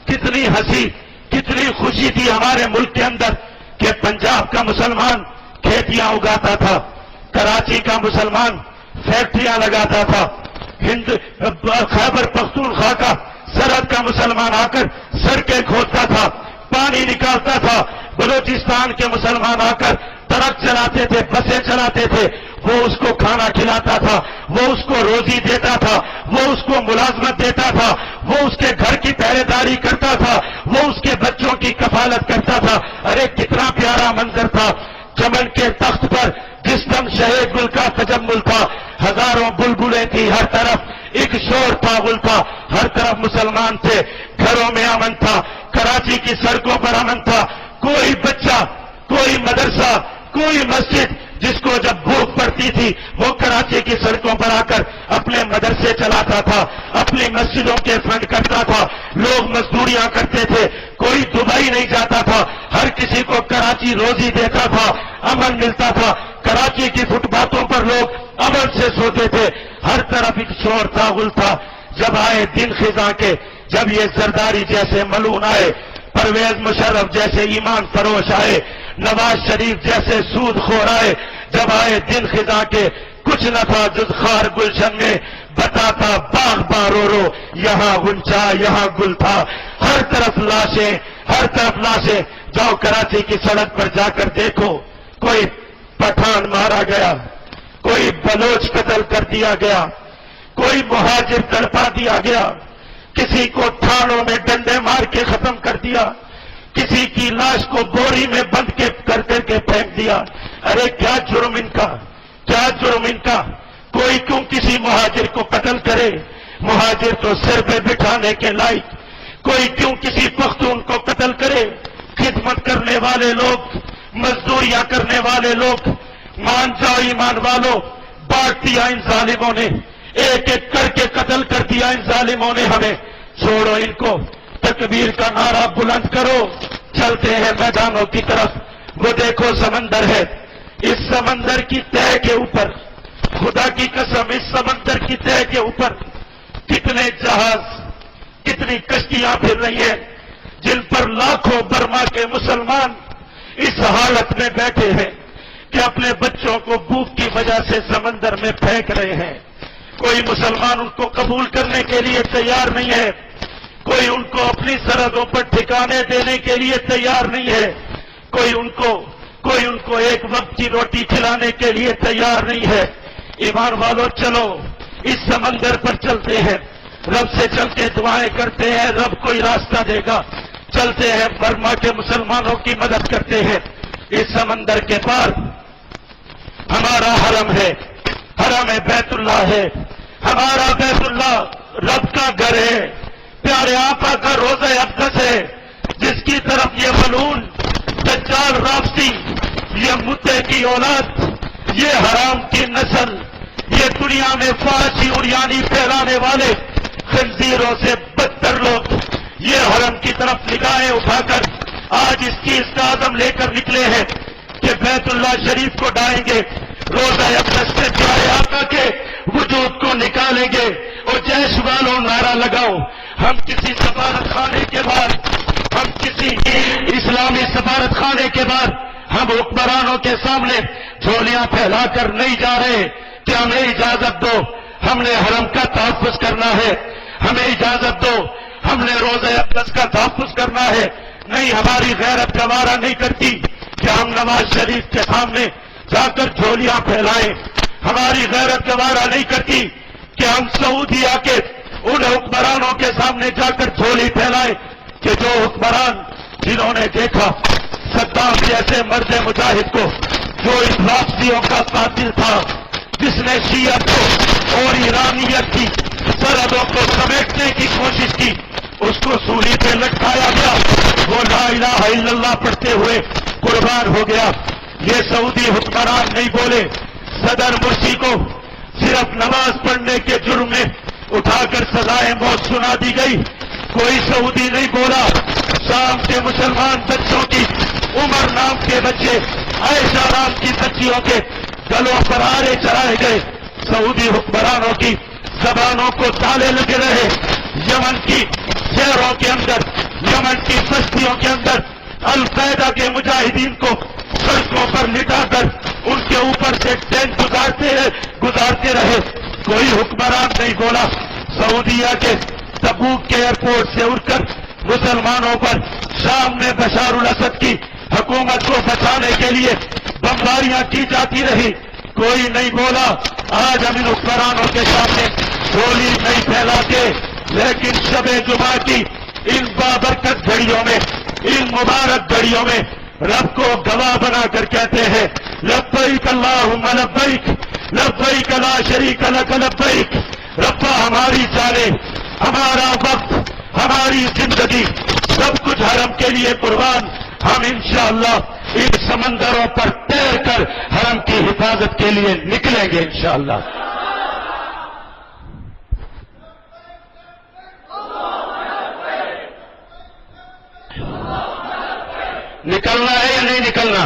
کتنی ہنسی، کتنی خوشی تھی ہمارے ملک کے اندر کہ پنجاب کا مسلمان کھیتیاں اگاتا تھا، کراچی کا مسلمان فیکٹریاں لگاتا تھا، خیبر پختونخوا کا سرحد کا مسلمان آ کر سڑکیں کھودتا تھا، پانی نکالتا تھا. بلوچستان کے مسلمان آ کر ٹرک چلاتے تھے، بسیں چلاتے تھے. وہ اس کو کھانا کھلاتا تھا، وہ اس کو روزی دیتا تھا، وہ اس کو ملازمت دیتا تھا، وہ اس کے گھر کی پہرے داری کرتا تھا، وہ اس کے بچوں کی کفالت کرتا تھا. ارے کتنا پیارا منظر تھا. چمن کے تخت پر جس دم شہید گل کا تجمل تھا، ہزاروں بلبلیں تھی ہر طرف، ایک شور تھا، گل تھا، ہر طرف مسلمان تھے. گھروں میں امن تھا، کراچی کی سڑکوں پر امن تھا. کوئی بچہ، کوئی مدرسہ، کوئی مسجد جس کو جب بھوک پڑتی تھی وہ کراچی کی سڑکوں پر آ کر اپنے مدرسے چلاتا تھا، اپنی مسجدوں کے فنڈ کرتا تھا. لوگ مزدوریاں کرتے تھے، کوئی دبئی نہیں جاتا تھا، ہر کسی کو کراچی روزی دیتا تھا، امن ملتا تھا، کراچی کی فٹ پاتھوں پر لوگ امن سے سوتے تھے، ہر طرف ایک شور تاغل تھا۔ جب آئے دن خزاں کے، جب یہ زرداری جیسے ملعون آئے، پرویز مشرف جیسے ایمان فروش آئے، نواز شریف جیسے سود خور آئے، جب آئے دن خزاں کے، کچھ نہ تھا جز خار گلشن میں، بتاتا باغ بارو رو، یہاں غنچہ یہاں گل تھا، ہر طرف لاشیں، ہر طرف لاشیں۔ جاؤ کراچی کی سڑک پر جا کر دیکھو، کوئی پٹھان مارا گیا، کوئی بلوچ قتل کر دیا گیا، کوئی مہاجر تڑپا دیا گیا، کسی کو تھانوں میں ڈنڈے مار کے ختم کر دیا، کسی کی لاش کو بوری میں بند کر کے پھینک دیا۔ ارے کیا جرم ان کا، کیا جرم ان کا؟ کوئی کیوں کسی مہاجر کو قتل کرے؟ مہاجر تو سر پہ بٹھانے کے لائق۔ کوئی کیوں کسی پختون کو قتل کرے؟ خدمت کرنے والے لوگ، مزدوریاں کرنے والے لوگ، مان جاؤ ایمان والو، بانٹ دیا ان ظالموں نے، ایک ایک کر کے قتل کر دیا ان ظالموں نے ہمیں۔ چھوڑو ان کو، تکبیر کا نعرہ بلند کرو، چلتے ہیں میدانوں کی طرف۔ وہ دیکھو سمندر ہے، اس سمندر کی تہ کے اوپر، خدا کی قسم اس سمندر کی تہ کے اوپر کتنے جہاز، کتنی کشتیاں پھر رہی ہیں، جن پر لاکھوں برما کے مسلمان اس حالت میں بیٹھے ہیں کہ اپنے بچوں کو بھوک کی وجہ سے سمندر میں پھینک رہے ہیں۔ کوئی مسلمان ان کو قبول کرنے کے لیے تیار نہیں ہے، کوئی ان کو اپنی سرحدوں پر ٹھکانے دینے کے لیے تیار نہیں ہے، کوئی ان کو ایک وقت کی روٹی کھلانے کے لیے تیار نہیں ہے۔ ایمان والو چلو، اس سمندر پر چلتے ہیں، رب سے چل کے دعائیں کرتے ہیں، رب کوئی راستہ دے گا۔ چلتے ہیں، برما کے مسلمانوں کی مدد کرتے ہیں۔ اس سمندر کے پار ہمارا حرم ہے، حرم بیت اللہ ہے، ہمارا بیت اللہ رب کا گھر ہے، پیارے آقا کا روضہ اقدس ہے، جس کی طرف یہ ملعون دجال رافضی، یہ مدعے کی اولاد، یہ حرام کی نسل، یہ دنیا میں فحاشی اور یعنی پھیلانے والے خنزیروں سے بدتر لوگ یہ حرم کی طرف نگاہیں اٹھا کر آج اس کی عزم لے کر نکلے ہیں کہ بیت اللہ شریف کو ڈائیں گے، روزہ اقدس سے پیارے آقا کے وجود کو نکالیں گے۔ اور جیش والوں نعرہ لگاؤ، ہم کسی سفارت خانے کے بعد، ہم کسی اسلامی سفارت خانے کے بعد ہم حکمرانوں کے سامنے جھولیاں پھیلا کر نہیں جا رہے کہ ہمیں اجازت دو، ہم نے حرم کا تحفظ کرنا ہے، ہمیں اجازت دو، ہم نے روزہ اقدس کا تحفظ کرنا ہے۔ نہیں، ہماری غیرت گوارا نہیں کرتی کہ ہم نواز شریف کے سامنے جا کر جھولیاں پھیلائیں، ہماری غیرت گوارا نہیں کرتی کہ ہم سعودیہ کے ان حکمرانوں کے سامنے جا کر جھولی پھیلائیں کہ جو حکمران جنہوں نے دیکھا صدام جیسے مرد مجاہد کو، جو ان رافضیوں کا قاتل تھا، جس نے شیعت کو اور ایرانیت کی سرحدوں کو سمیٹنے کی کوشش کی، اس کو سولی پہ لٹکایا گیا، وہ لا الہ الا اللہ پڑھتے ہوئے قربان ہو گیا۔ یہ سعودی حکمران نہیں بولے، صدر مرسی کو صرف نماز پڑھنے کے جرم میں اٹھا کر سزائے موت سنا دی گئی، کوئی سعودی نہیں بولا۔ شام کے مسلمان بچوں کی، عمر نام کے بچے، عائشہ نام کی بچیوں کے گلوں پر آرے چڑھائے گئے، سعودی حکمرانوں کی زبانوں کو تالے لگے رہے، یمن کی شہروں کے اندر، یمن کی بستیوں کے اندر القاعدہ کے مجاہدین کو سڑکوں پر لٹا کر ان کے اوپر سے ٹرین گزارتے رہے، کوئی حکمران نہیں بولا۔ سعودیہ کے تبوک کے ایئرپورٹ سے اڑ کر مسلمانوں پر شام میں بشار الاسد کی حکومت کو بچانے کے لیے بمباریاں کی جاتی رہی، کوئی نہیں بولا۔ آج ہم ان حکمرانوں کے سامنے گولی نہیں پھیلاتے، لیکن شب جمعہ کی ان بابرکت گھڑیوں میں، ان مبارک گھڑیوں میں رب کو گواہ بنا کر کہتے ہیں لبیک اللہم لبیک، لبیک لا شریک لک لبیک۔ ربا ہماری جانیں، ہمارا وقت، ہماری زندگی، سب کچھ حرم کے لیے قربان۔ ہم انشاءاللہ ان سمندروں پر تیر کر حرم کی حفاظت کے لیے نکلیں گے انشاءاللہ۔ نکلنا ہے یا نہیں نکلنا؟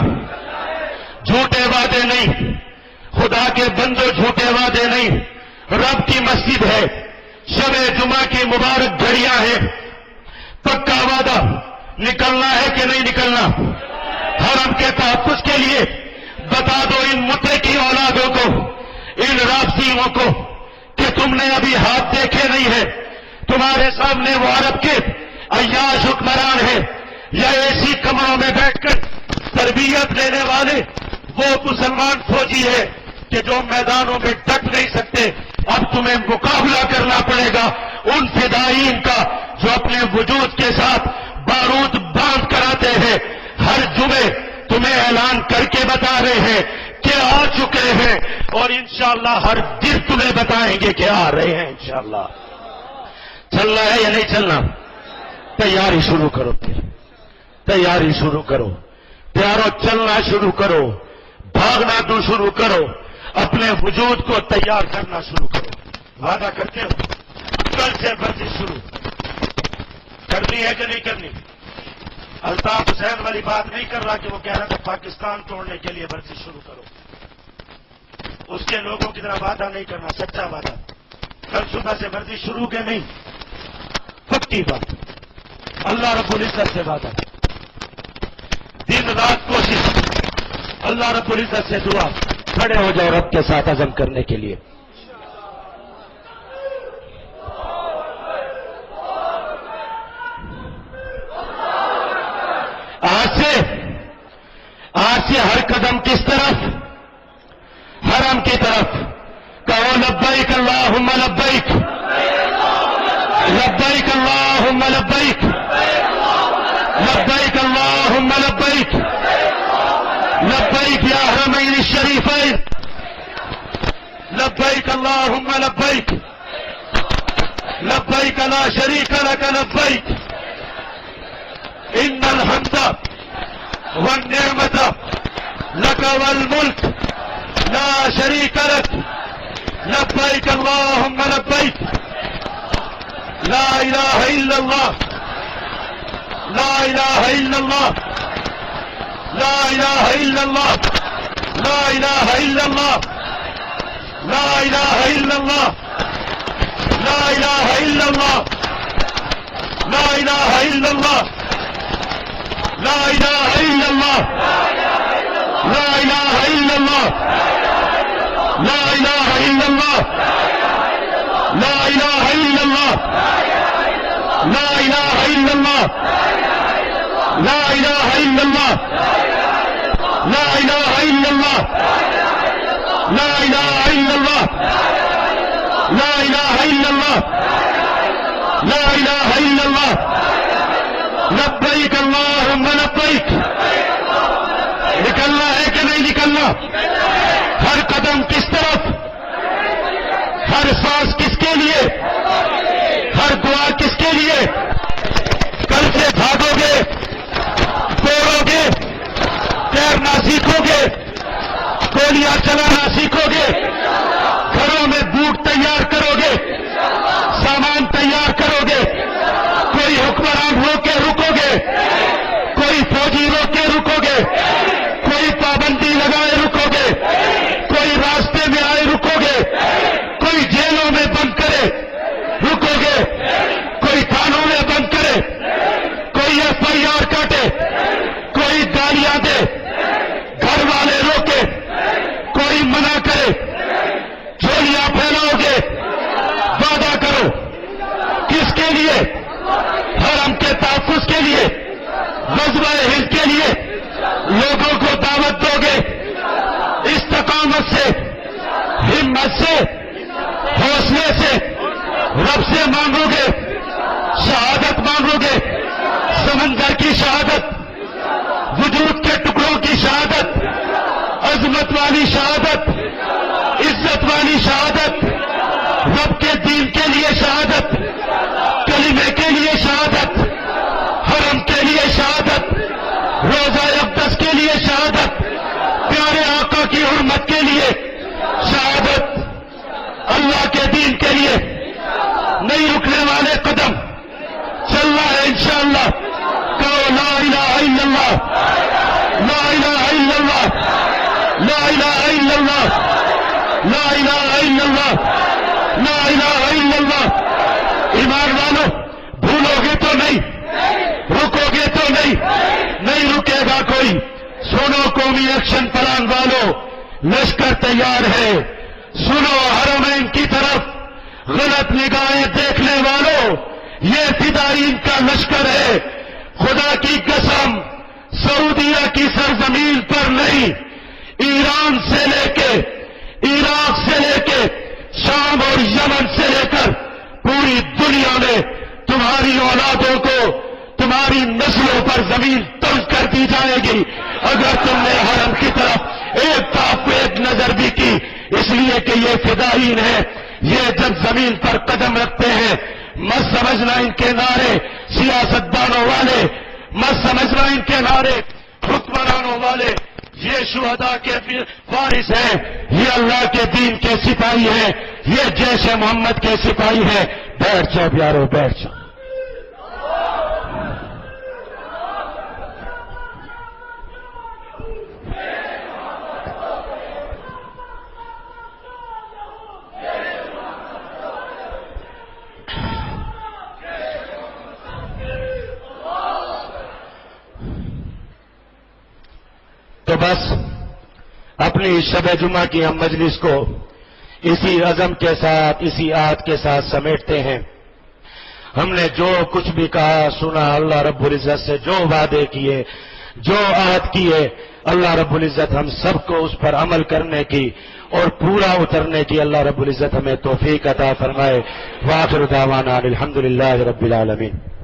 جھوٹے وعدے نہیں، خدا کے بندوں جھوٹے وعدے نہیں، رب کی مسجد ہے، شب جمعہ کی مبارک گھڑیاں ہیں، پکا وعدہ نکلنا ہے کہ نہیں نکلنا؟ حرم کے تحفظ کے لیے بتا دو ان مطرے کی اولادوں کو، ان رافضیوں کو کہ تم نے ابھی ہاتھ دیکھے نہیں ہے، تمہارے سامنے وہ عرب کے عیاش حکمران ہیں یا ایسی کمروں میں بیٹھ کر تربیت لینے والے وہ مسلمان فوجی ہے کہ جو میدانوں میں ڈٹ نہیں سکتے. اب تمہیں مقابلہ کرنا پڑے گا ان فدائین کا جو اپنے وجود کے ساتھ بارود باندھ کر آتے ہیں. ہر جمعے تمہیں اعلان کر کے بتا رہے ہیں کہ آ چکے ہیں اور انشاءاللہ ہر دن تمہیں بتائیں گے کہ آ رہے ہیں انشاءاللہ. چلنا ہے یا نہیں چلنا؟ تیاری شروع کرو، پھر تیاری شروع کرو پیارو، چلنا شروع کرو، بھاگنا تو شروع کرو، اپنے وجود کو تیار کرنا شروع کرو. وعدہ کرتے ہو کل سے ورزش شروع کرنی ہے کہ نہیں کرنی؟ الطاف حسین والی بات نہیں کر رہا کہ وہ کہہ رہا تھا پاکستان توڑنے کے لیے ورزش شروع کرو. اس کے لوگوں کی طرح وعدہ نہیں کرنا، سچا وعدہ. کل صبح سے ورزش شروع کے نہیں، پکی بات. اللہ رب العزت سے وعدہ، دن رات کوشش، اللہ رب العزت سے دعا. کھڑے ہو جاؤ رب کے ساتھ عزم کرنے کے لیے. آج سے ہر قدم کس طرف؟ حرم کی طرف. کہو لبیک اللہم لبیک، لبیک اللہم لبیک، لبیک اللہم لبیک، لبیک یا حرمین الشریفین، لبیک اللہم لبیک، لبیک لا شریک لک لبیک، ان الحمد والنعمت لک والملک لا شریک لک، لبیک اللہم لبیک، لا الہ الا اللہ، لا الہ الا اللہ، لا الہ الا اللہ، لا الہ الا اللہ، لا الہ الا اللہ، لا الہ الا اللہ، لا الہ الا اللہ، لا الہ الا اللہ، لا الہ الا اللہ، لا الہ الا اللہ، لا الہ الا اللہ، لا الہ الا اللہ، لا الہ الا اللہ، لا الہ الا اللہ، لا الہ الا اللہ، لا الہ الا اللہ، لا الہ الا اللہ. لبیک اللہم لبیک. نکلنا ہے کہ نہیں نکلنا؟ ہر قدم کس طرف؟ ہر سانس کس کے لیے؟ ہر دعا کس کے لیے؟ کل سے بھاگو گے، دوڑو گے، تیرنا سیکھو گے، گولیاں چلانا سیکھو گے، گھروں میں بوٹ تیار کرو گے، سامان تیار کرو گے. کوئی حکمران رو کے رکو گے، کوئی فوجی رو کے رکو گے، کوئی پابندی لگائے رکو گے، کوئی راستے میں آئے رکو گے، کوئی جیلوں میں بند کرے رکو گے، کوئی تھانوں میں بند کرے، کوئی ایف آئی آر کاٹے، کوئی گالیاں دے، گھر والے روکے، کوئی منع کرے، جھولیاں پھیلاؤ گے. وعدہ کرو کس کے لیے؟ حرم کے تحفظ کے لیے، غزوہ ہند کے لیے. لوگوں کو دعوت دو گے، استقامت سے، ہمت سے، حوصلے سے رب سے مانگو گے، شہادت مانگو گے، سمندر کی شہادت، وجود کے ٹکڑوں کی شہادت، عظمت والی شہادت، عزت والی شہادت، رب کے دین کے لیے شہادت، کلمے کے لیے شہادت، حرم کے لیے شہادت، روزہ اقدس کے لیے شہادت، پیارے آقا کی حرمت کے لیے شہادت، اللہ کے دین کے لیے نہیں رکنے والے قدم. چلنا ہے انشاءاللہ. کہو لا الہ الا اللہ، لا الہ الا اللہ، لا الہ الا اللہ، لا الہ الا اللہ، لا الہ الا اللہ۔ ایمان والو، بھولو گے تو نہیں، رکو گے تو نہیں رکے گا کوئی۔ سنو قومی ایکشن پلان والو، لشکر تیار ہے۔ سنو حرمین کی طرف غلط نگاہیں دیکھنے والوں، یہ فدائین کا لشکر ہے۔ خدا کی قسم، سعودیہ کی سرزمین پر نہیں، ایران سے لے کے، عراق سے لے کے، شام اور یمن سے لے کر پوری دنیا میں تمہاری اولادوں کو، تمہاری نسلوں پر زمین تل کر دی جائے گی اگر تم نے حرم کی طرف ایک نظر بھی کی، اس لیے کہ یہ فدائین ہے۔ یہ جب زمین پر قدم رکھتے ہیں، مت سمجھنا ان کے نعرے سیاستدانوں والے، مت سمجھنا ان کے نعرے حکمرانوں والے، یہ شہداء کے وارث ہیں، یہ اللہ کے دین کے سپاہی ہیں، یہ جیش محمد کے سپاہی ہیں۔ بیٹھ جاؤ پیارو، بیٹھ جاؤ۔ تو بس اپنی شب جمعہ کی ہم مجلس کو اسی عزم کے ساتھ، اسی عہد کے ساتھ سمیٹتے ہیں۔ ہم نے جو کچھ بھی کہا سنا، اللہ رب العزت سے جو وعدے کیے، جو عہد کیے، اللہ رب العزت ہم سب کو اس پر عمل کرنے کی اور پورا اترنے کی اللہ رب العزت ہمیں توفیق عطا فرمائے۔ وآخر دعوانا الحمدللہ رب العالمین۔